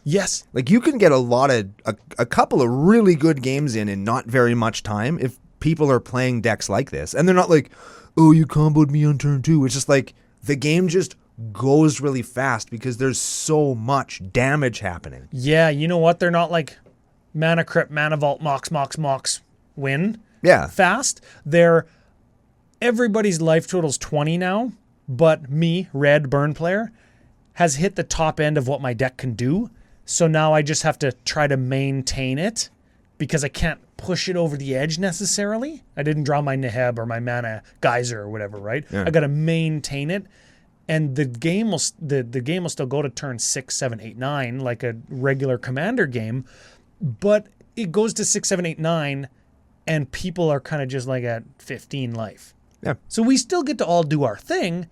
Yes. Like, you can get a couple of really good games in not very much time if people are playing decks like this. And they're not like, oh, you comboed me on turn 2. It's just like the game just goes really fast because there's so much damage happening. Yeah, you know what? They're not like Mana Crypt, Mana Vault, Mox, win Yeah. fast. Everybody's life total's 20 now, but me, red burn player, has hit the top end of what my deck can do. So now I just have to try to maintain it because I can't push it over the edge necessarily. I didn't draw my Neheb or my Mana Geyser or whatever, right? Yeah. I got to maintain it. And the game will still go to turn 6, 7, 8, 9 like a regular commander game, but it goes to 6, 7, 8, 9, and people are kind of just like at 15 life. Yeah. So we still get to all do our thing,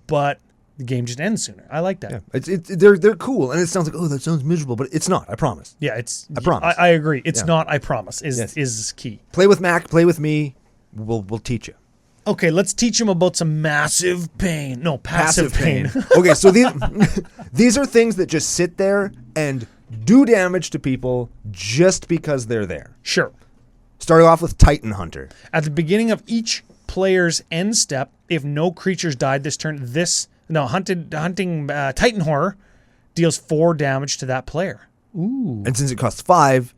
but the game just ends sooner. I like that. Yeah. They're cool, and it sounds like, oh, that sounds miserable, but it's not. I promise. Yeah, I promise. I agree. It's Yeah. not. I promise. Yes. Is key. Play with Mac. Play with me. We'll teach you. Okay, let's teach them about some massive pain. No, passive pain. Okay, so these are things that just sit there and do damage to people just because they're there. Sure. Starting off with Titan Hunter. At the beginning of each player's end step, if no creatures died this turn, hunting Titan Horror deals 4 damage to that player. Ooh. And since it costs 5,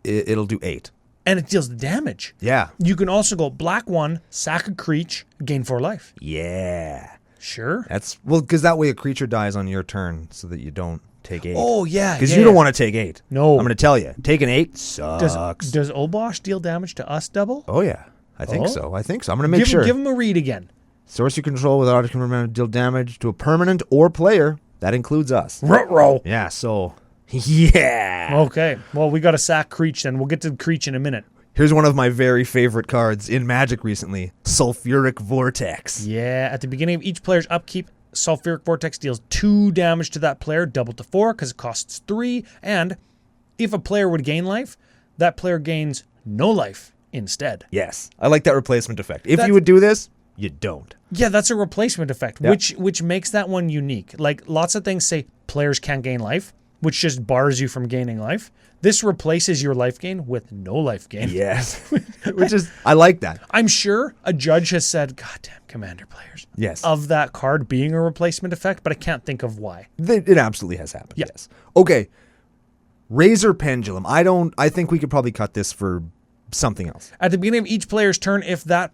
it'll do 8. And it deals the damage. Yeah. You can also go black 1, sack a creature, gain 4 life. Yeah. Sure. Because that way a creature dies on your turn so that you don't take 8. Oh, yeah. Because you don't want to take 8. No. I'm going to tell you. Taking 8 sucks. Does Obosh deal damage to us double? Oh, yeah. I think so. I'm going to make sure. Give him a read again. Source you control without a deal damage to a permanent or player. That includes us. Ruh-roh. Yeah, so... Yeah. Okay. Well, we got to sack Creech then. We'll get to Creech in a minute. Here's one of my very favorite cards in Magic recently. Sulfuric Vortex. Yeah. At the beginning of each player's upkeep, Sulfuric Vortex deals 2 damage to that player, double to 4 because it costs 3. And if a player would gain life, that player gains no life instead. Yes. I like that replacement effect. If you would do this, you don't. Yeah, that's a replacement effect, Yeah. which makes that one unique. Like lots of things say players can't gain life, which just bars you from gaining life. This replaces your life gain with no life gain. Yes. Which is, I like that. I'm sure a judge has said, goddamn Commander players. Yes. Of that card being a replacement effect, but I can't think of why. It absolutely has happened. Yeah. Yes. Okay. Razor Pendulum. I think we could probably cut this for something else. At the beginning of each player's turn, if that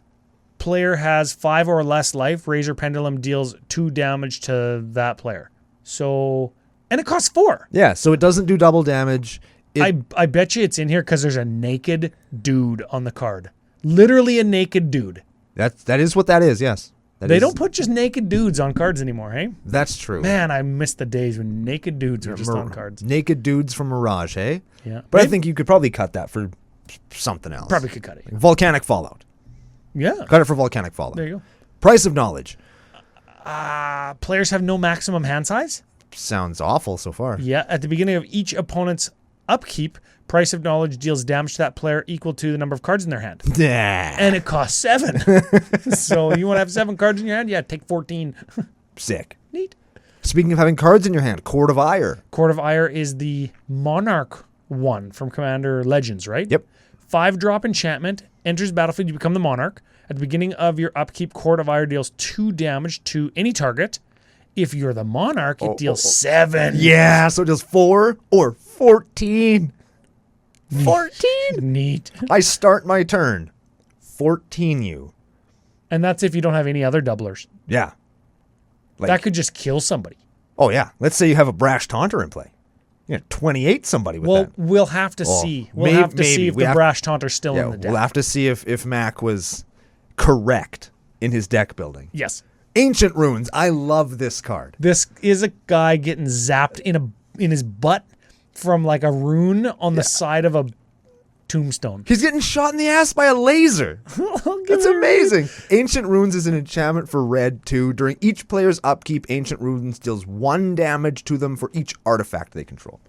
player has 5 or less life, Razor Pendulum deals 2 damage to that player. So, and it costs 4. Yeah, so it doesn't do double damage. I bet you it's in here because there's a naked dude on the card. Literally a naked dude. That is what that is, yes. They don't put just naked dudes on cards anymore, hey? That's true. Man, I miss the days when naked dudes were just on cards. Naked dudes from Mirage, hey? Yeah. But I think you could probably cut that for something else. Probably could cut it. Volcanic Fallout. Yeah. Cut it for Volcanic Fallout. There you go. Price of Knowledge. Players have no maximum hand size? Sounds awful so far. Yeah. At the beginning of each opponent's upkeep, Price of Knowledge deals damage to that player equal to the number of cards in their hand. Yeah. And it costs 7. So you want to have 7 cards in your hand? Yeah, take 14. Sick. Neat. Speaking of having cards in your hand, Court of Ire. Court of Ire is the Monarch one from Commander Legends, right? Yep. 5-drop enchantment, enters battlefield, you become the Monarch. At the beginning of your upkeep, Court of Ire deals 2 damage to any target. If you're the Monarch, it deals 7. Yeah, so it does 4 or 14. 14? Neat. I start my turn. 14 you. And that's if you don't have any other doublers. Yeah. That could just kill somebody. Oh, yeah. Let's say you have a Brash Taunter in play. Yeah, 28 somebody with that. We'll have to see. We'll have to see if the Brash Taunter's still in the deck. We'll have to see if Mac was correct in his deck building. Yes. Ancient Runes. I love this card. This is a guy getting zapped in his butt from like a rune on the side of a tombstone. He's getting shot in the ass by a laser. That's amazing. Ancient Runes is an enchantment for red too. During each player's upkeep, Ancient Runes deals 1 damage to them for each artifact they control.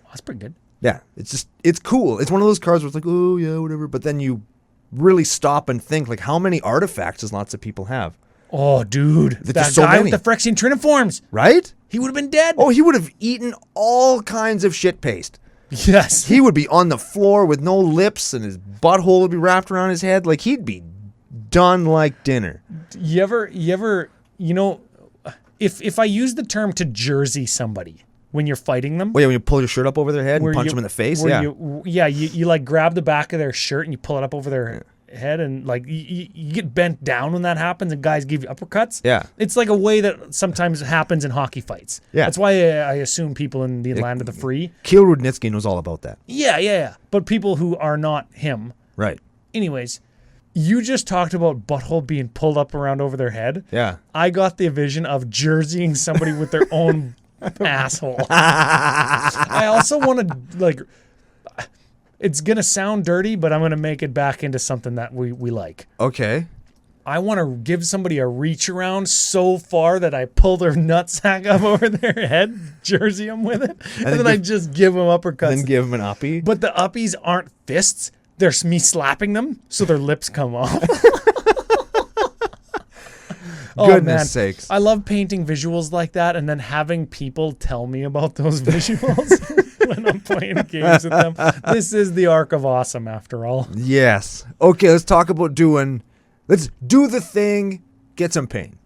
That's pretty good. Yeah, it's cool. It's one of those cards where it's like, oh yeah, whatever. But then you really stop and think, like, how many artifacts does lots of people have? Oh, dude. That so guy many. with the Phyrexian Triniforms. Right? He would have been dead. Oh, he would have eaten all kinds of shit paste. Yes. He would be on the floor with no lips and his butthole would be wrapped around his head. Like, he'd be done like dinner. You ever, you know, if I use the term to jersey somebody when you're fighting them. Oh, yeah, when you pull your shirt up over their head and punch them in the face? Yeah. You like grab the back of their shirt and you pull it up over their head and like you get bent down when that happens and guys give you uppercuts. Yeah. It's like a way that sometimes happens in hockey fights. Yeah. That's why I assume people in the land of the free. Keel Rudnitsky knows all about that. Yeah. But people who are not him. Right. Anyways, you just talked about butthole being pulled up around over their head. Yeah. I got the vision of jerseying somebody with their own asshole. I also want to, like, it's going to sound dirty, but I'm going to make it back into something that we like. Okay. I want to give somebody a reach around so far that I pull their nutsack up over their head, jersey them with it, and then I just give them uppercuts. Then give him an uppie. But the uppies aren't fists. They're me slapping them so their lips come off. Goodness sakes. I love painting visuals like that and then having people tell me about those visuals when I'm playing games with them. This is the arc of awesome after all. Yes. Okay, let's talk about let's do the thing, get some pain.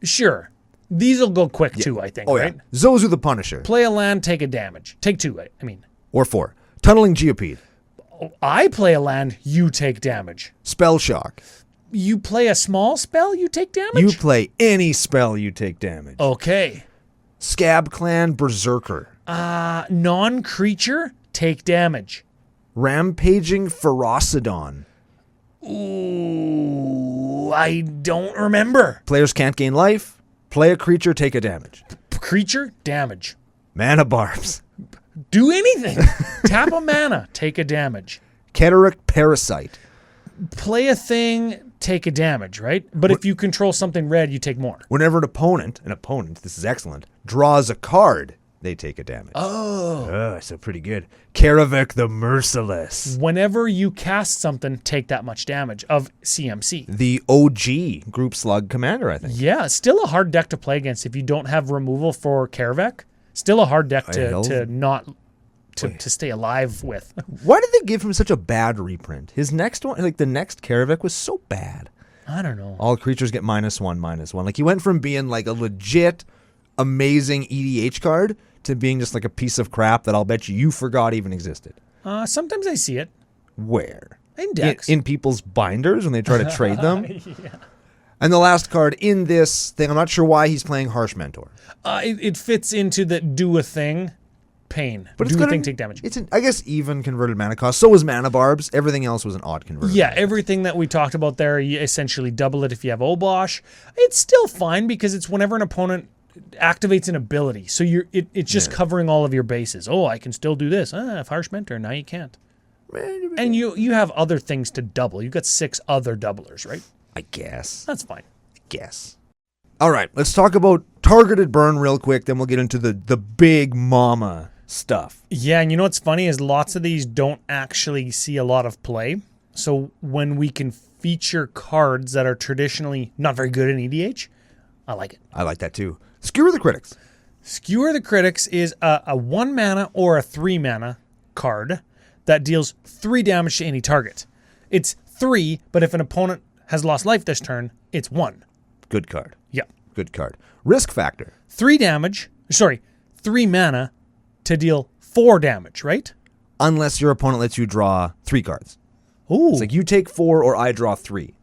Sure. These will go quick too, I think, right? Yeah. Zozu the Punisher. Play a land, take a damage. Take 2, I mean. Or 4. Tunneling Geopede. I play a land, you take damage. Spell Shock. You play a small spell, you take damage? You play any spell, you take damage. Okay. Scab Clan Berserker. Non-creature, take damage. Rampaging Ferocidon. Ooh, I don't remember. Players can't gain life. Play a creature, take a damage. Creature, damage. Mana Barbs. Do anything. Tap a mana, take a damage. Keterik Parasite. Play a thing, take a damage, right? But if you control something red, you take more. Whenever an opponent, this is excellent, draws a card, they take a damage. Oh, so pretty good. Karavik the Merciless. Whenever you cast something, take that much damage of CMC. The OG Group Slug Commander, I think. Yeah, still a hard deck to play against if you don't have removal for Karavik. Still a hard deck to stay alive with. Why did they give him such a bad reprint? His next one, like the next Karavik, was so bad. I don't know. All creatures get -1/-1. Like he went from being like a legit, amazing EDH card to being just like a piece of crap that I'll bet you forgot even existed. Sometimes I see it. Where? In decks. In people's binders when they try to trade them? Yeah. And the last card in this thing, I'm not sure why he's playing Harsh Mentor. It fits into the do a thing, pain. But do a thing, take damage. It's I guess even converted mana cost. So was Mana Barbs. Everything else was an odd conversion. Yeah, everything that we talked about there, you essentially double it if you have Obosh. It's still fine because it's whenever an opponent activates an ability. So it's just covering all of your bases. Oh, I can still do this. If Harsh Mentor, now you can't. And you have other things to double. You've got 6 other doublers, right? I guess. That's fine. All right, let's talk about targeted burn real quick, then we'll get into the big mama stuff. Yeah, and you know what's funny is lots of these don't actually see a lot of play. So when we can feature cards that are traditionally not very good in EDH, I like it. I like that too. Skewer the Critics. Skewer the Critics is a 1 mana or a 3 mana card that deals 3 damage to any target. It's 3, but if an opponent has lost life this turn, it's 1. Good card. Yeah. Good card. Risk Factor. 3 mana to deal 4 damage, right? Unless your opponent lets you draw 3 cards. Ooh. It's like you take 4 or I draw 3.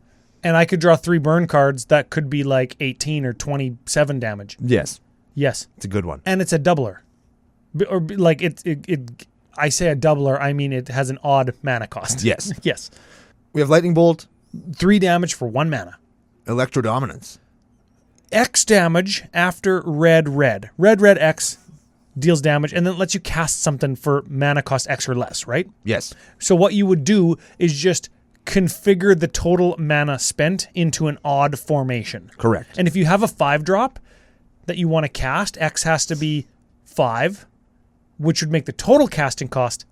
And I could draw 3 burn cards that could be like 18 or 27 damage. Yes. Yes. It's a good one. And it's a doubler. Or like I say a doubler, I mean it has an odd mana cost. Yes. Yes. We have Lightning Bolt. 3 damage for 1 mana. Electro Dominance. X damage after red. Red X deals damage and then lets you cast something for mana cost X or less, right? Yes. So what you would do is just configure the total mana spent into an odd formation. Correct. And if you have a 5-drop that you want to cast, X has to be 5, which would make the total casting cost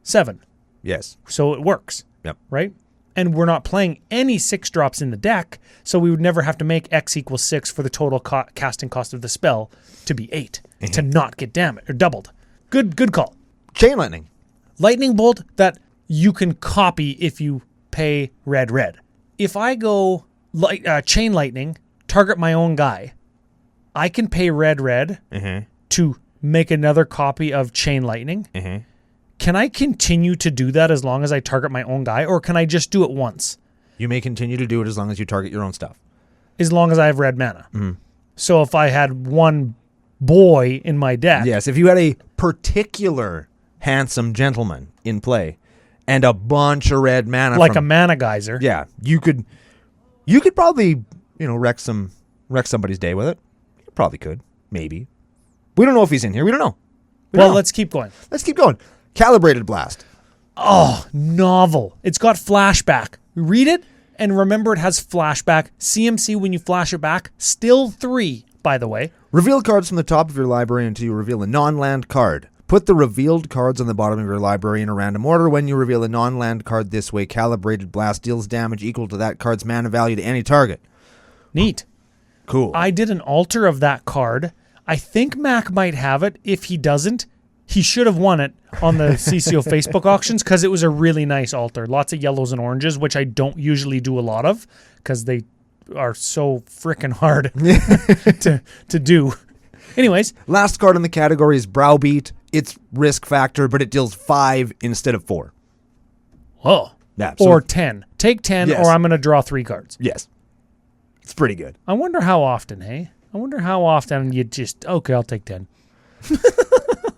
7. Yes. So it works. Yep. Right? And we're not playing any 6-drops in the deck, so we would never have to make X equals 6 for the total casting cost of the spell to be 8 to not get damaged or doubled. Good call. Chain Lightning. Lightning Bolt that you can copy if you pay red. If I go Chain Lightning, target my own guy, I can pay red to make another copy of Chain Lightning. Can I continue to do that as long as I target my own guy, or can I just do it once? You may continue to do it as long as you target your own stuff. As long as I have red mana. So if I had one boy in my deck. Yes, if you had a particular handsome gentleman in play and a bunch of red mana. Like a mana geyser. Yeah, you could probably, wreck somebody's day with it. You probably could. Maybe. We don't know if he's in here. We don't know. Let's keep going. Calibrated Blast. Oh, novel. It's got flashback. Read it and remember it has flashback. CMC, when you flash it back, still 3, by the way. Reveal cards from the top of your library until you reveal a non-land card. Put the revealed cards on the bottom of your library in a random order. When you reveal a non-land card this way, Calibrated Blast deals damage equal to that card's mana value to any target. Neat. Cool. I did an altar of that card. I think Mac might have it. If he doesn't, he should have won it on the CCO Facebook auctions because it was a really nice altar. Lots of yellows and oranges, which I don't usually do a lot of because they are so freaking hard to do. Anyways. Last card in the category is Browbeat. It's risk factor, but it deals 5 instead of 4. Oh. Yeah, or 10. Take 10 Yes. or I'm going to draw 3 cards. Yes. It's pretty good. I wonder how often, hey? I wonder how often you just, okay, I'll take 10.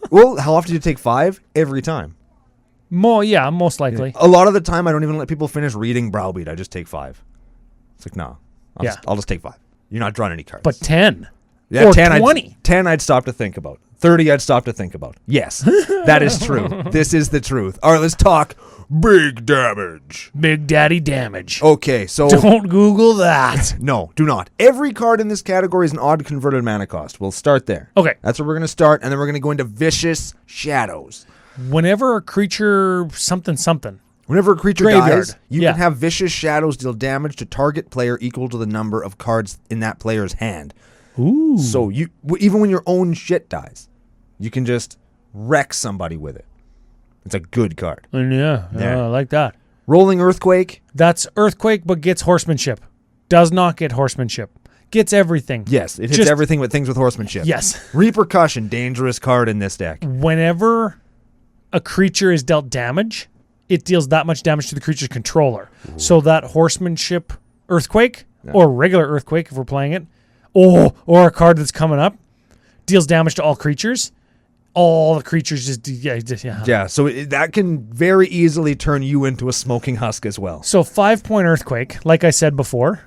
Well, how often do you take 5? Every time. Most likely. A lot of the time, I don't even let people finish reading Browbeat. I just take 5. It's like, no. I'll just take 5. You're not drawing any cards. But 10. Yeah, or 10, 20. 10 I'd stop to think about. 30 I'd stop to think about. Yes, that is true. This is the truth. All right, let's talk big damage. Big Daddy damage. Okay, so... Don't Google that. No, do not. Every card in this category is an odd converted mana cost. We'll start there. Okay. That's where we're going to start, and then we're going to go into Vicious Shadows. Whenever a creature something. Whenever a creature Graveyard. dies, you can have Vicious Shadows deal damage to target player equal to the number of cards in that player's hand. Ooh. So even when your own shit dies, you can just wreck somebody with it. It's a good card. Yeah, I like that. Rolling Earthquake. That's Earthquake, but gets horsemanship. Does not get horsemanship. Gets everything. Yes, it hits everything with things with horsemanship. Yes. Repercussion, dangerous card in this deck. Whenever a creature is dealt damage, it deals that much damage to the creature's controller. Ooh. So that horsemanship Earthquake, or regular Earthquake if we're playing it, or a card that's coming up, deals damage to all creatures. All the creatures just. Yeah, so that can very easily turn you into a smoking husk as well. So 5-point Earthquake, like I said before,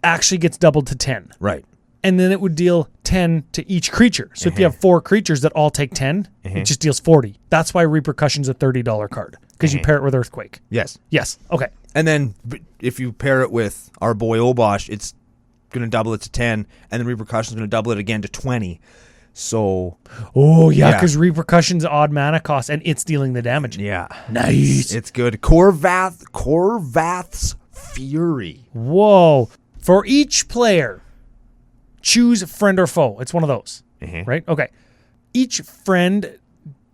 actually gets doubled to 10. Right. And then it would deal 10 to each creature. So if you have 4 creatures that all take 10, it just deals 40. That's why Repercussion's a $30 card, because you pair it with Earthquake. Yes. Yes. Okay. And then if you pair it with our boy Obosh, it's going to double it to 10, and then Repercussion's going to double it again to 20. So... Oh, yeah, because Repercussion's odd mana cost, and it's dealing the damage. Yeah. Nice. It's good. Korvath's Fury. Whoa. For each player, choose friend or foe. It's one of those, right? Okay. Each friend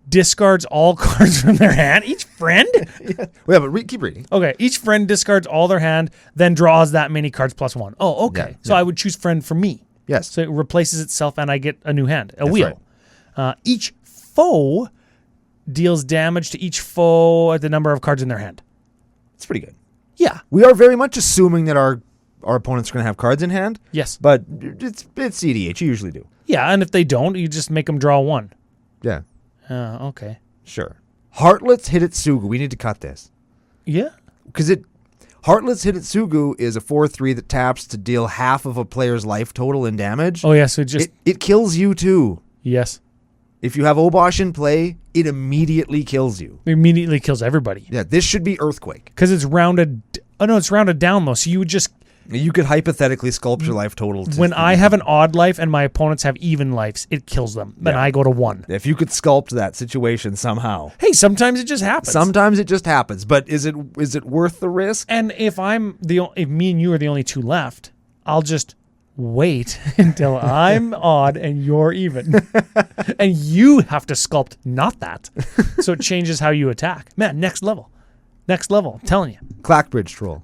discards all cards from their hand. Each friend? Yeah, but keep reading. Okay. Each friend discards all their hand, then draws that many cards plus 1. Oh, okay. So I would choose friend for me. Yes. So it replaces itself, and I get a new hand, a wheel. Right. Each foe deals damage to each foe at the number of cards in their hand. It's pretty good. Yeah. We are very much assuming that our opponents are going to have cards in hand. Yes. But it's EDH. You usually do. Yeah, and if they don't, you just make them draw 1. Yeah. Okay. Sure. Heartless Hitsuguu. We need to cut this. Yeah? Because Heartless Hitsuguu is a 4/3 that taps to deal half of a player's life total in damage. Oh, yeah, so just... It kills you, too. Yes. If you have Obosh in play, it immediately kills you. It immediately kills everybody. Yeah, this should be Earthquake. Because it's rounded... Oh, no, it's rounded down, though, so you would just... You could hypothetically sculpt your life total. When I have an odd life and my opponents have even lives, it kills them. Then I go to 1. If you could sculpt that situation somehow. Hey, sometimes it just happens. Sometimes it just happens, but is it worth the risk? And if me and you are the only 2 left, I'll just wait until I'm odd and you're even. And you have to sculpt not that. So it changes how you attack. Man, next level. Next level, I'm telling you. Clackbridge Troll.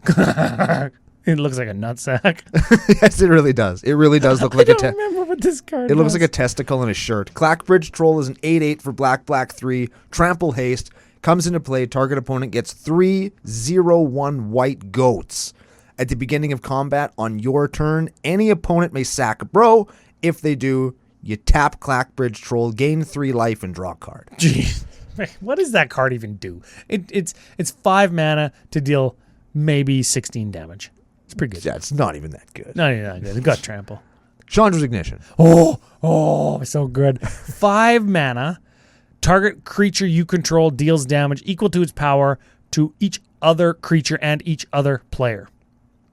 It looks like a nutsack. Yes, it really does. It really does look like I don't remember what this card It looks was. like a testicle in a shirt. Clackbridge Troll is an 8/8 for black 3. Trample haste. Comes into play. Target opponent gets 3/0/1 white goats. At the beginning of combat on your turn, any opponent may sack a bro. If they do, you tap Clackbridge Troll, gain 3 life, and draw a card. Jeez. What does that card even do? It's 5 mana to deal maybe 16 damage. It's pretty good. Yeah, it's not even that good. No, not good. It got trample. Chandra's Ignition. Oh, so good. 5 mana. Target creature you control deals damage equal to its power to each other creature and each other player.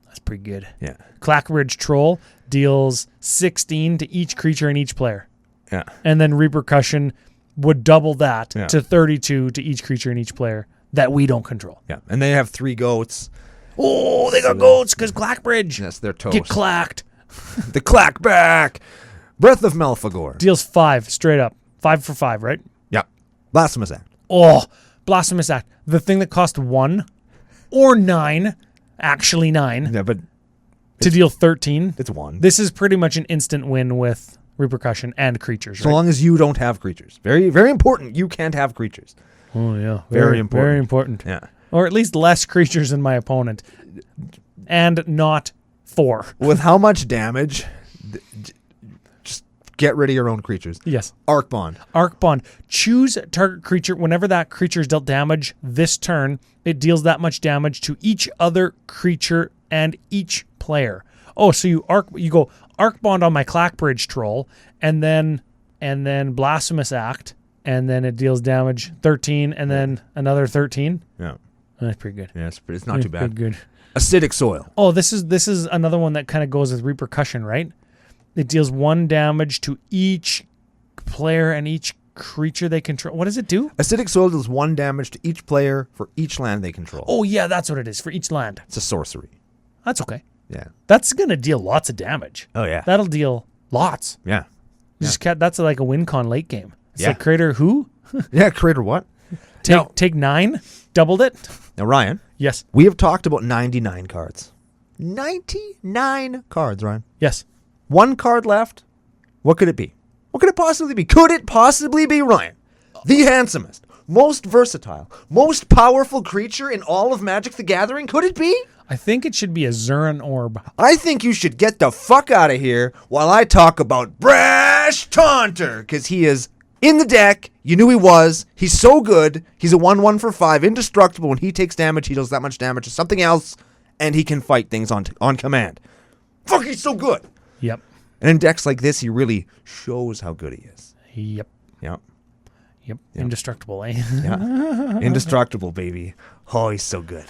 That's pretty good. Yeah. Clackbridge Troll deals 16 to each creature and each player. Yeah. And then Repercussion would double that to 32 to each creature and each player that we don't control. Yeah. And they have 3 goats. Oh, they got goats because Clackbridge. Yes, they're toast. Get clacked. The Clackback. Breath of Malfagor. Deals 5 straight up. 5 for 5, right? Yep. Blasphemous Act. Oh, Blasphemous Act. The thing that cost 1 or 9, actually 9, Yeah, but to deal 13. it's 1. This is pretty much an instant win with repercussion and creatures, So right? long as you don't have creatures. Very, very important. You can't have creatures. Oh, yeah. Very important. Very important. Yeah. Or at least less creatures than my opponent. And not 4. With how much damage, just get rid of your own creatures. Yes. Arc Bond. Arc Bond. Choose target creature. Whenever that creature is dealt damage this turn, it deals that much damage to each other creature and each player. Oh, so you go Arc Bond on my Clackbridge troll, and then Blasphemous Act, and then it deals damage 13, and then another 13. Yeah. That's pretty good. Yeah, it's not too bad. Pretty good. Acidic Soil. Oh, this is another one that kind of goes with repercussion, right? It deals 1 damage to each player and each creature they control. What does it do? Acidic Soil deals 1 damage to each player for each land they control. Oh, yeah, that's what it is, for each land. It's a sorcery. That's okay. Yeah. That's going to deal lots of damage. Oh, yeah. That'll deal lots. Yeah. That's like a win con late game. It's Yeah. like Crater who? Yeah, Creator what? Take 9, doubled it. Now, Ryan, Yes. we have talked about 99 cards. 99 cards, Ryan. Yes. 1 card left. What could it be? What could it possibly be? Could it possibly be, Ryan? The handsomest, most versatile, most powerful creature in all of Magic the Gathering? Could it be? I think it should be a Zuran Orb. I think you should get the fuck out of here while I talk about Brash Taunter, because he is in the deck. You knew he was. He's so good. He's a 1/1 for 5, indestructible. When he takes damage, he does that much damage to something else, and he can fight things on command. Fuck, he's so good. Yep. And in decks like this, he really shows how good he is. Yep. Yep. Yep. Indestructible, eh? Yeah. Indestructible, baby. Oh, he's so good.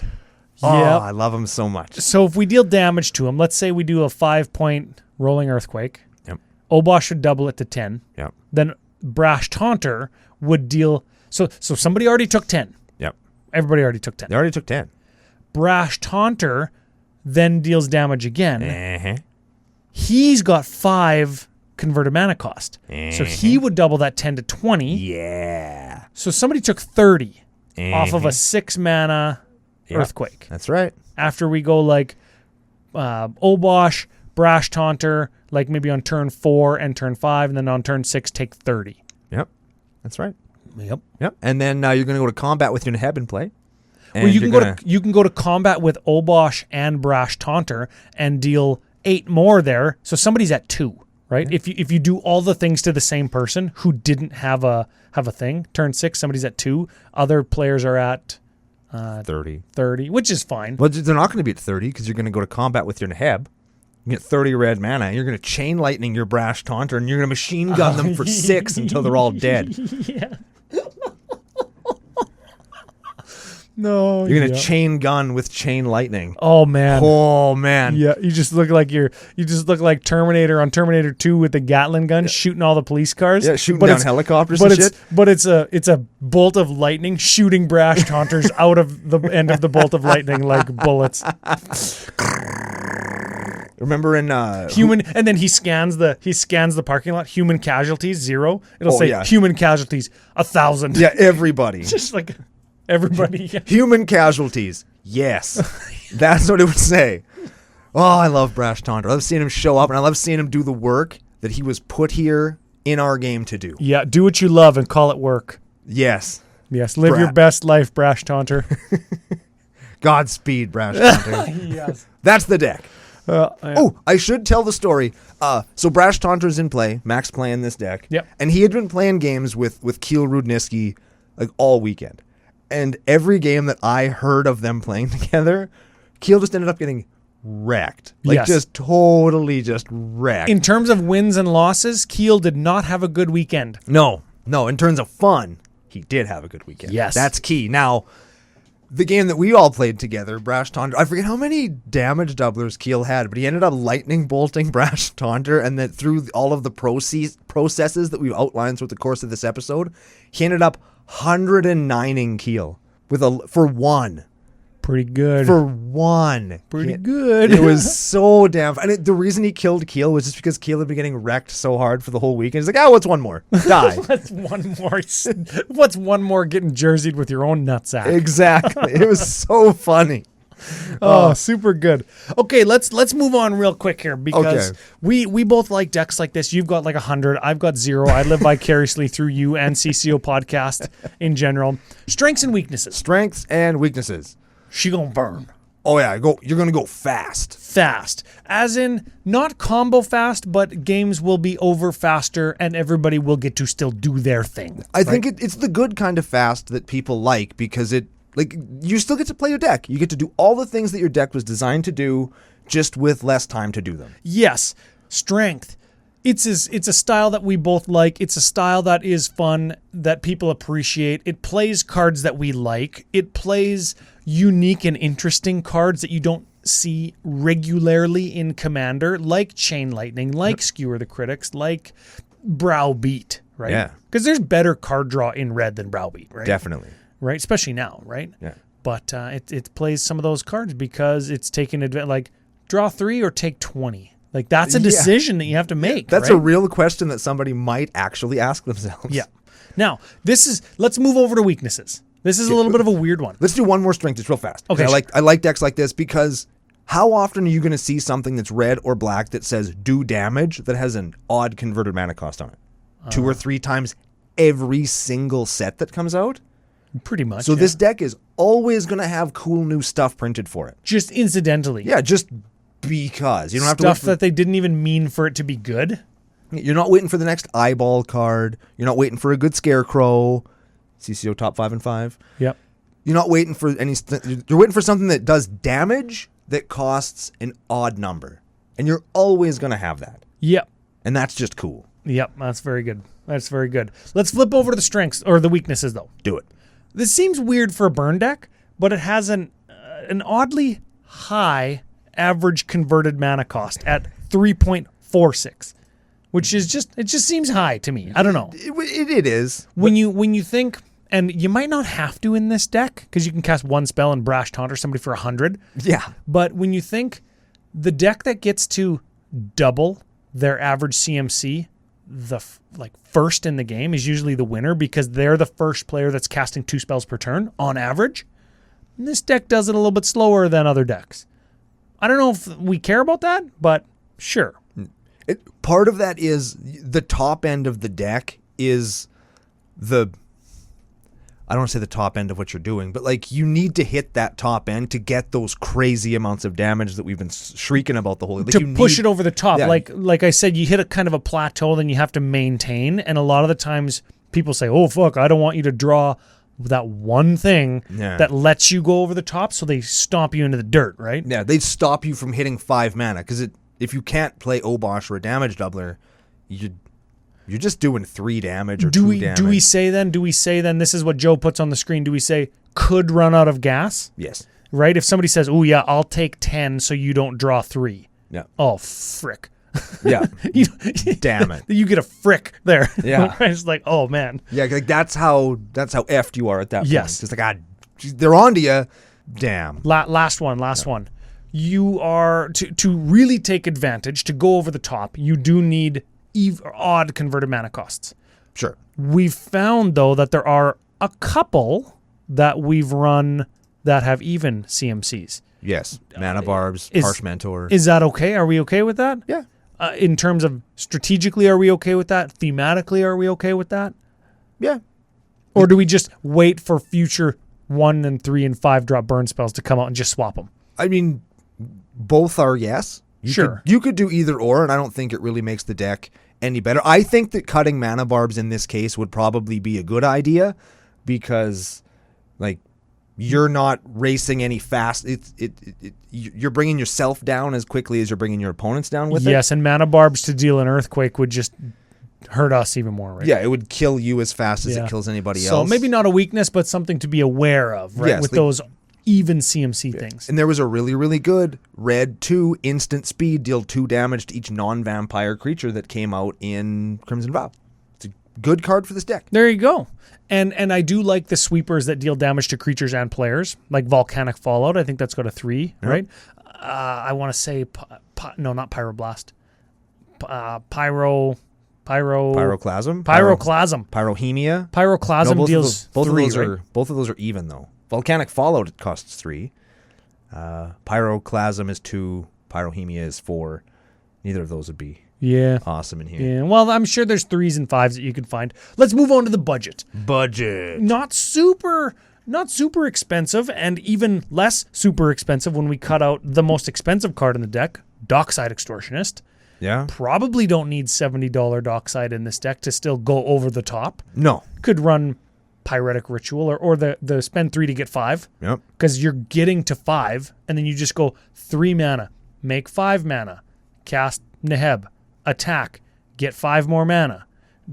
Yep. Oh, I love him so much. So if we deal damage to him, let's say we do a 5-point rolling earthquake. Yep. Obosh would double it to 10. Yep. Then Brash Taunter would deal. So somebody already took 10. Yep. Everybody already took 10. They already took 10. Brash Taunter then deals damage again. Uh-huh. He's got 5 converted mana cost. So he would double that 10 to 20. Yeah. So somebody took 30 off of a 6 mana earthquake. That's right. After we go like Obosh, Brash Taunter, like maybe on turn 4 and turn 5, and then on turn 6 take 30. Yep. That's right. Yep. Yep. And then you're going to go to combat with your Neheb and play. Well, you can go to combat with Obosh and Brash Taunter and deal 8 more there. So somebody's at 2, right? Yeah. If you do all the things to the same person who didn't have a thing, turn 6 somebody's at 2. Other players are at 30, which is fine. Well, they're not going to be at 30 because you're going to go to combat with your Neheb. You get 30 red mana. And you're going to chain lightning your Brash Taunter, and you're going to machine gun them for 6 until they're all dead. Yeah. No. You're going to chain gun with chain lightning. Oh man. Oh man. Yeah, you just look like Terminator on Terminator 2 with the Gatling gun shooting all the police cars. Yeah, shooting down helicopters and shit. But it's a bolt of lightning shooting Brash Taunters out of the end of the bolt of lightning like bullets. Remember in human, and then he scans the parking lot. Human casualties 0. It'll say human casualties 1,000. Yeah, everybody. Just like everybody. Yeah. Human casualties. Yes, that's what it would say. Oh, I love Brash Taunter. I love seeing him show up, and I love seeing him do the work that he was put here in our game to do. Yeah, do what you love and call it work. Yes. Yes, live your best life, Brash Taunter. Godspeed, Brash Taunter. Yes. That's the deck. Yeah. Oh, I should tell the story. So Brash Taunter's in play. Max playing this deck. Yep. And he had been playing games with Keel Rudnisky like all weekend. And every game that I heard of them playing together, Keel just ended up getting wrecked. Like just totally just wrecked. In terms of wins and losses, Keel did not have a good weekend. No. In terms of fun, he did have a good weekend. Yes. That's key. Now, the game that we all played together, Brash Taunter, I forget how many damage doublers Keel had, but he ended up lightning bolting Brash Taunter, and then through all of the processes that we've outlined throughout the course of this episode, he ended up 109ing Keel for 1. Pretty good. For one. Pretty good. It was so damn... And the reason he killed Keel was just because Keel had been getting wrecked so hard for the whole week. And he's like, what's one more? Die. What's one more getting jerseyed with your own nutsack? Exactly. It was so funny. Oh, super good. Okay, let's move on real quick here because Okay. we both like decks like this. You've got like 100. I've got 0. I live vicariously through you and CCO Podcast in general. Strengths and weaknesses. Strengths and weaknesses. She gonna burn. Oh, yeah. You're going to go fast. Fast. As in, not combo fast, but games will be over faster and everybody will get to still do their thing. I think it's the good kind of fast that people like because you still get to play your deck. You get to do all the things that your deck was designed to do, just with less time to do them. Yes. Strength. It's a style that we both like. It's a style that is fun, that people appreciate. It plays cards that we like. It plays unique and interesting cards that you don't see regularly in Commander, like Chain Lightning, like Skewer the Critics, like Browbeat, right? Yeah. Because there's better card draw in red than Browbeat, right? Definitely. Right? Especially now, right? Yeah. But it plays some of those cards because it's taking advantage, like draw 3 or take 20. Like that's a decision that you have to make. That's right? a real question that somebody might actually ask themselves. Yeah. Now, let's move over to weaknesses. This is a little bit of a weird one. Let's do one more strength just real fast. Okay, I like decks like this because how often are you going to see something that's red or black that says do damage that has an odd converted mana cost on it? 2 or 3 times every single set that comes out? Pretty much. So this deck is always going to have cool new stuff printed for it. just incidentally. Yeah, just because. You don't have to wait Stuff that they didn't even mean for it to be good. You're not waiting for the next eyeball card. You're not waiting for a good scarecrow. CCO top 5 and 5. Yep. You're not waiting for you're waiting for something that does damage that costs an odd number. And you're always going to have that. Yep. And that's just cool. Yep. That's very good. That's very good. Let's flip over to the strengths or the weaknesses though. Do it. This seems weird for a burn deck, but it has an oddly high average converted mana cost at 3.46, which is just seems high to me. I don't know. It is. When you think, and you might not have to in this deck because you can cast one spell and Brash Taunter somebody for 100. Yeah. But when you think the deck that gets to double their average CMC, first in the game is usually the winner because they're the first player that's casting 2 spells per turn on average. And this deck does it a little bit slower than other decks. I don't know if we care about that, but sure. Part of that is the top end of the deck is I don't want to say the top end of what you're doing, but like you need to hit that top end to get those crazy amounts of damage that we've been shrieking about the whole like to push it over the top. Yeah. Like I said, you hit a kind of a plateau, then you have to maintain. And a lot of the times people say, oh, fuck, I don't want you to draw that one thing that lets you go over the top. So they stomp you into the dirt, right? Yeah, they stop you from hitting 5 mana because if you can't play Obosh or a damage doubler, you're just doing 3 damage or 2 damage. Do we say then, this is what Joe puts on the screen, do we say could run out of gas? Yes. Right? If somebody says, oh yeah, I'll take 10 so you don't draw 3. Yeah. Oh, frick. Yeah. Damn it. You get a frick there. Yeah. It's like, oh man. Yeah, like that's how effed you are at that point. Yes. It's like, they're onto you. Damn. Last one. You are, to really take advantage, to go over the top, you do need odd converted mana costs. Sure. We've found, though, that there are a couple that we've run that have even CMCs. Yes. Mana Barbs, Harsh Mentor. Is that okay? Are we okay with that? Yeah. In terms of strategically, are we okay with that? Thematically, are we okay with that? Yeah. Or do we just wait for future 1 and 3 and 5 drop burn spells to come out and just swap them? I mean, both are yes. You could do either or, and I don't think it really makes the deck any better. I think that cutting Mana Barbs in this case would probably be a good idea because, like, you're not racing any fast. You're bringing yourself down as quickly as you're bringing your opponents down with it. Yes, and Mana Barbs to deal an Earthquake would just hurt us even more, right? Yeah, it would kill you as fast as it kills anybody else. So maybe not a weakness, but something to be aware of, right? Yes, with those even CMC things. And there was a really, really good red 2 instant speed, deal 2 damage to each non-vampire creature that came out in Crimson Vow. It's a good card for this deck. There you go. And I do like the sweepers that deal damage to creatures and players, like Volcanic Fallout. I think that's got a 3, right? I want to say, no, not Pyroblast. Pyroclasm? Pyroclasm. Pyrohemia. Pyroclasm deals both 3, of those right? both of those are even, though. Volcanic Fallout costs 3. Pyroclasm is 2. Pyrohemia is 4. Neither of those would be awesome in here. Yeah. Well, I'm sure there's 3s and 5s that you can find. Let's move on to the budget. Not super expensive, and even less super expensive when we cut out the most expensive card in the deck, Dockside Extortionist. Yeah. Probably don't need $70 Dockside in this deck to still go over the top. No. Could run Pyretic Ritual or the spend 3 to get 5. Yep. Because you're getting to 5, and then you just go 3 mana, make 5 mana, cast Neheb, attack, get 5 more mana,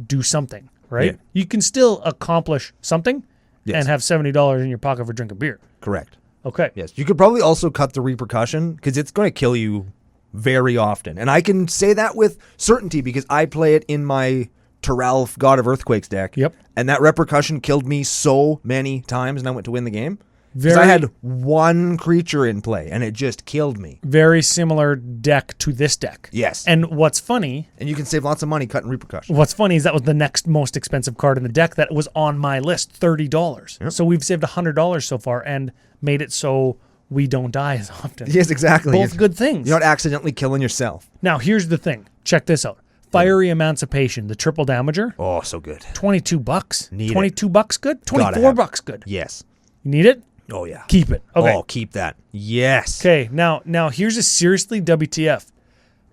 do something, right? Yeah. You can still accomplish something Yes. and have $70 in your pocket for drinking beer. Correct. Okay. Yes. You could probably also cut the repercussion because it's going to kill you very often. And I can say that with certainty because I play it in my Terralf God of Earthquakes deck. Yep. And that repercussion killed me so many times and I went to win the game. Because Very- I had one creature in play and it just killed me. Very similar deck to this deck. Yes. And what's funny And you can save lots of money cutting repercussion. is that was the next most expensive card in the deck that was on my list, $30. Yep. So we've saved $100 so far and made it so we don't die as often. Yes, exactly. Both good things. You're not accidentally killing yourself. Now, here's the thing. Check this out. Fiery Emancipation, the triple damager, Oh, so good. $22. Need it. $22 good? Gotta have it. $24 good. Yes. You need it? Oh, yeah. Keep it. Okay. Oh, keep that. Yes. Okay, now here's a seriously WTF.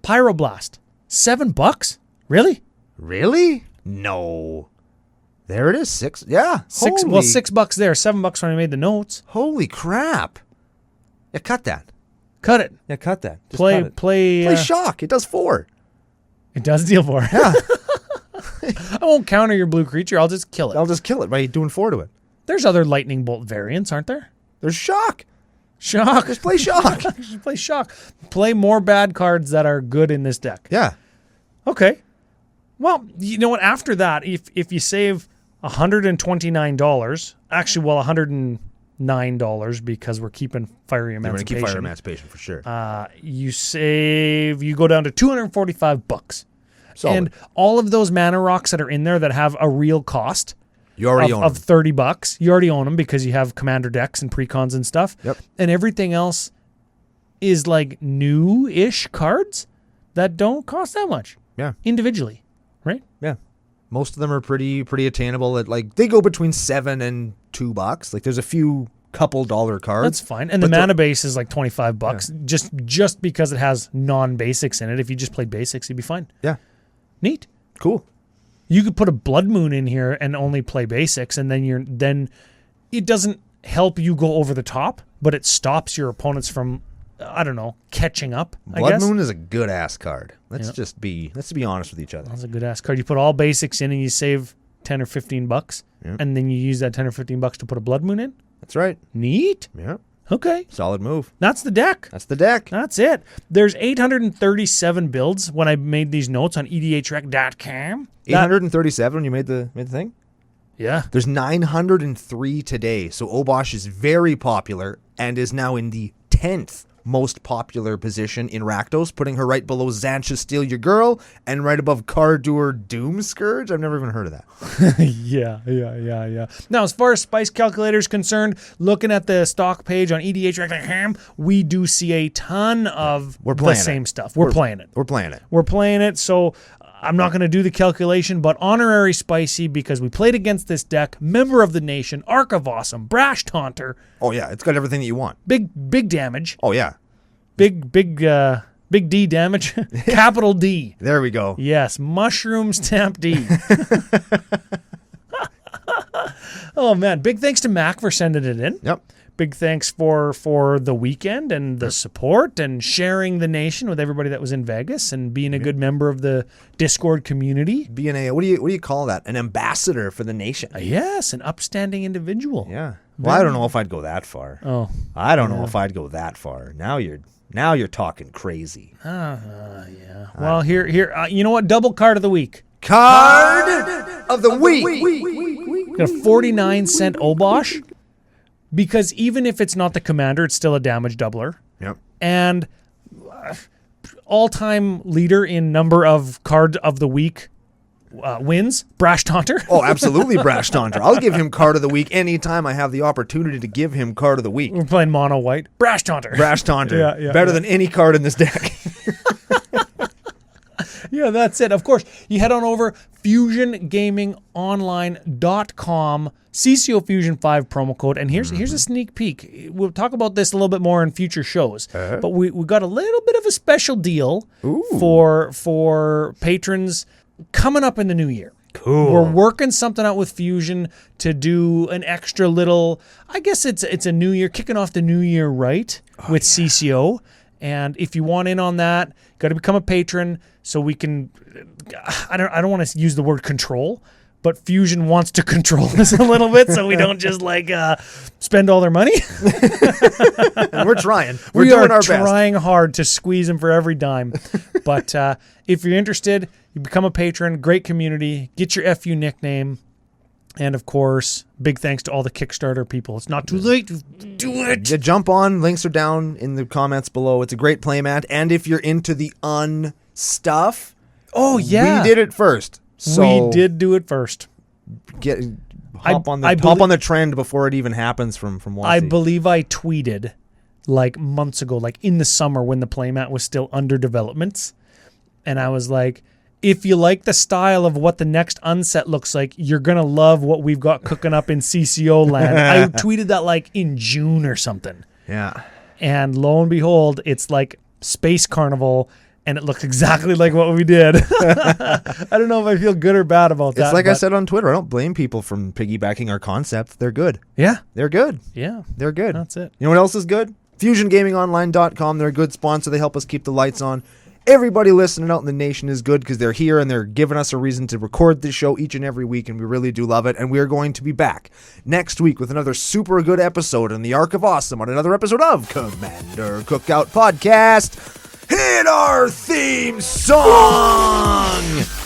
Pyroblast, $7? Really? Really? No. There it is. 6. Yeah. $6 there, $7 when I made the notes. Holy crap. Yeah, cut that. Cut it. Yeah, cut that. Just Play cut it. play Play shock. It does 4. It does deal 4. Yeah. I won't counter your blue creature, I'll just kill it. I'll just kill it by doing 4 to it. There's other lightning bolt variants, aren't there? There's shock. Shock. Just play shock. Just play shock. Play more bad cards that are good in this deck. Yeah. Okay. Well, you know what? After that, if you save $129, actually, well, $109 because we're keeping Fiery We're going to Emancipation. keep Fire Emancipation for sure. You go down to $245. Solid. And all of those mana rocks that are in there that have a real cost You already own of them. $30, you already own them because you have commander decks and precons and stuff. Yep. And everything else is like new-ish cards that don't cost that much. Yeah. Individually, right? Yeah. Most of them are pretty attainable at they go between $7 and $2. Like there's a few couple dollar cards. That's fine. And the mana base is like $25 just because it has non-basics in it. If you just played basics, you'd be fine. Yeah. Neat. Cool. You could put a Blood Moon in here and only play basics, and then it doesn't help you go over the top, but it stops your opponents from, I don't know, catching up. I Blood guess. Moon is a good ass card. Let's be honest with each other. That's a good ass card. You put all basics in and you save $10 or $15, Yeah. and then you use that $10 or $15 to put a Blood Moon in. That's right. Neat. Yeah. Okay, Solid move. that's the deck. That's the deck. That's it. There's 837 builds when I made these notes on edhrec.com. 837 when you made the thing? Yeah. There's 903 today. So Obosh is very popular and is now in the 10th most popular position in Rakdos, putting her right below Xantia Steal Your Girl and right above Cardur Doom Scourge. I've never even heard of that. Yeah. Now, as far as spice calculator is concerned, looking at the stock page on edhrec.com, we do see a ton of We're the playing same it. stuff. We're playing it. We're playing it. We're playing it, so I'm not going to do the calculation, but honorary spicy because we played against this deck, member of the nation, Arc of Awesome, Brash Taunter, Oh, yeah. It's got everything that you want. big damage, Oh, yeah. big D damage, capital D. There we go. Yes, mushroom stamp D. Oh, man. Big thanks to Mac for sending it in. Yep. Big thanks for the weekend and the support and sharing the nation with everybody that was in Vegas and being a good member of the Discord community. Being a, what do you call that? An ambassador for the nation. Yes, an upstanding individual. Yeah. Well, I don't know if I'd go that far. Oh. I don't know if I'd go that far. Now you're talking crazy. Yeah. Well, here. You know what? Double card of the week. Card of the week. Got a 49-cent Obosh, because even if it's not the commander, it's still a damage doubler. Yep. And all-time leader in number of card of the week wins, Brash Taunter. Oh, absolutely, Brash Taunter. I'll give him card of the week anytime I have the opportunity to give him card of the week. We're playing mono white. Brash Taunter. Brash Taunter. Yeah, Better than any card in this deck. Yeah, that's it. Of course, you head on over fusiongamingonline.com, CCO Fusion 5 promo code, and here's a sneak peek. We'll talk about this a little bit more in future shows, but we got a little bit of a special deal for patrons coming up in the new year. Cool. We're working something out with Fusion to do an extra little, I guess it's a new year, kicking off the new year right with CCO. And if you want in on that, got to become a patron so we can, I don't want to use the word control, but Fusion wants to control us a little bit so we don't just spend all their money. And we're trying. We doing are our best. trying hard to squeeze them for every dime. But if you're interested, you become a patron, great community, get your FU nickname. And of course, big thanks to all the Kickstarter people. It's not too late. Do it. Yeah, jump on. Links are down in the comments below. It's a great playmat. And if you're into the stuff, Oh, yeah. we did it first. So we did do it first. Hop on the trend before it even happens from Wasi. I believe I tweeted months ago, in the summer when the playmat was still under development. And I was like, if you like the style of what the next unset looks like, you're going to love what we've got cooking up in CCO land. I tweeted that in June or something. Yeah. And lo and behold, it's like Space Carnival, and it looks exactly like what we did. I don't know if I feel good or bad about that. It's like I said on Twitter, I don't blame people from piggybacking our concept. They're good. Yeah. They're good. Yeah. They're good. That's it. You know what else is good? FusionGamingOnline.com. They're a good sponsor. They help us keep the lights on. Everybody listening out in the nation is good because they're here and they're giving us a reason to record this show each and every week, and we really do love it. And we're going to be back next week with another super good episode in the Arc of Awesome on another episode of Commander Cookout Podcast. Hit our theme song!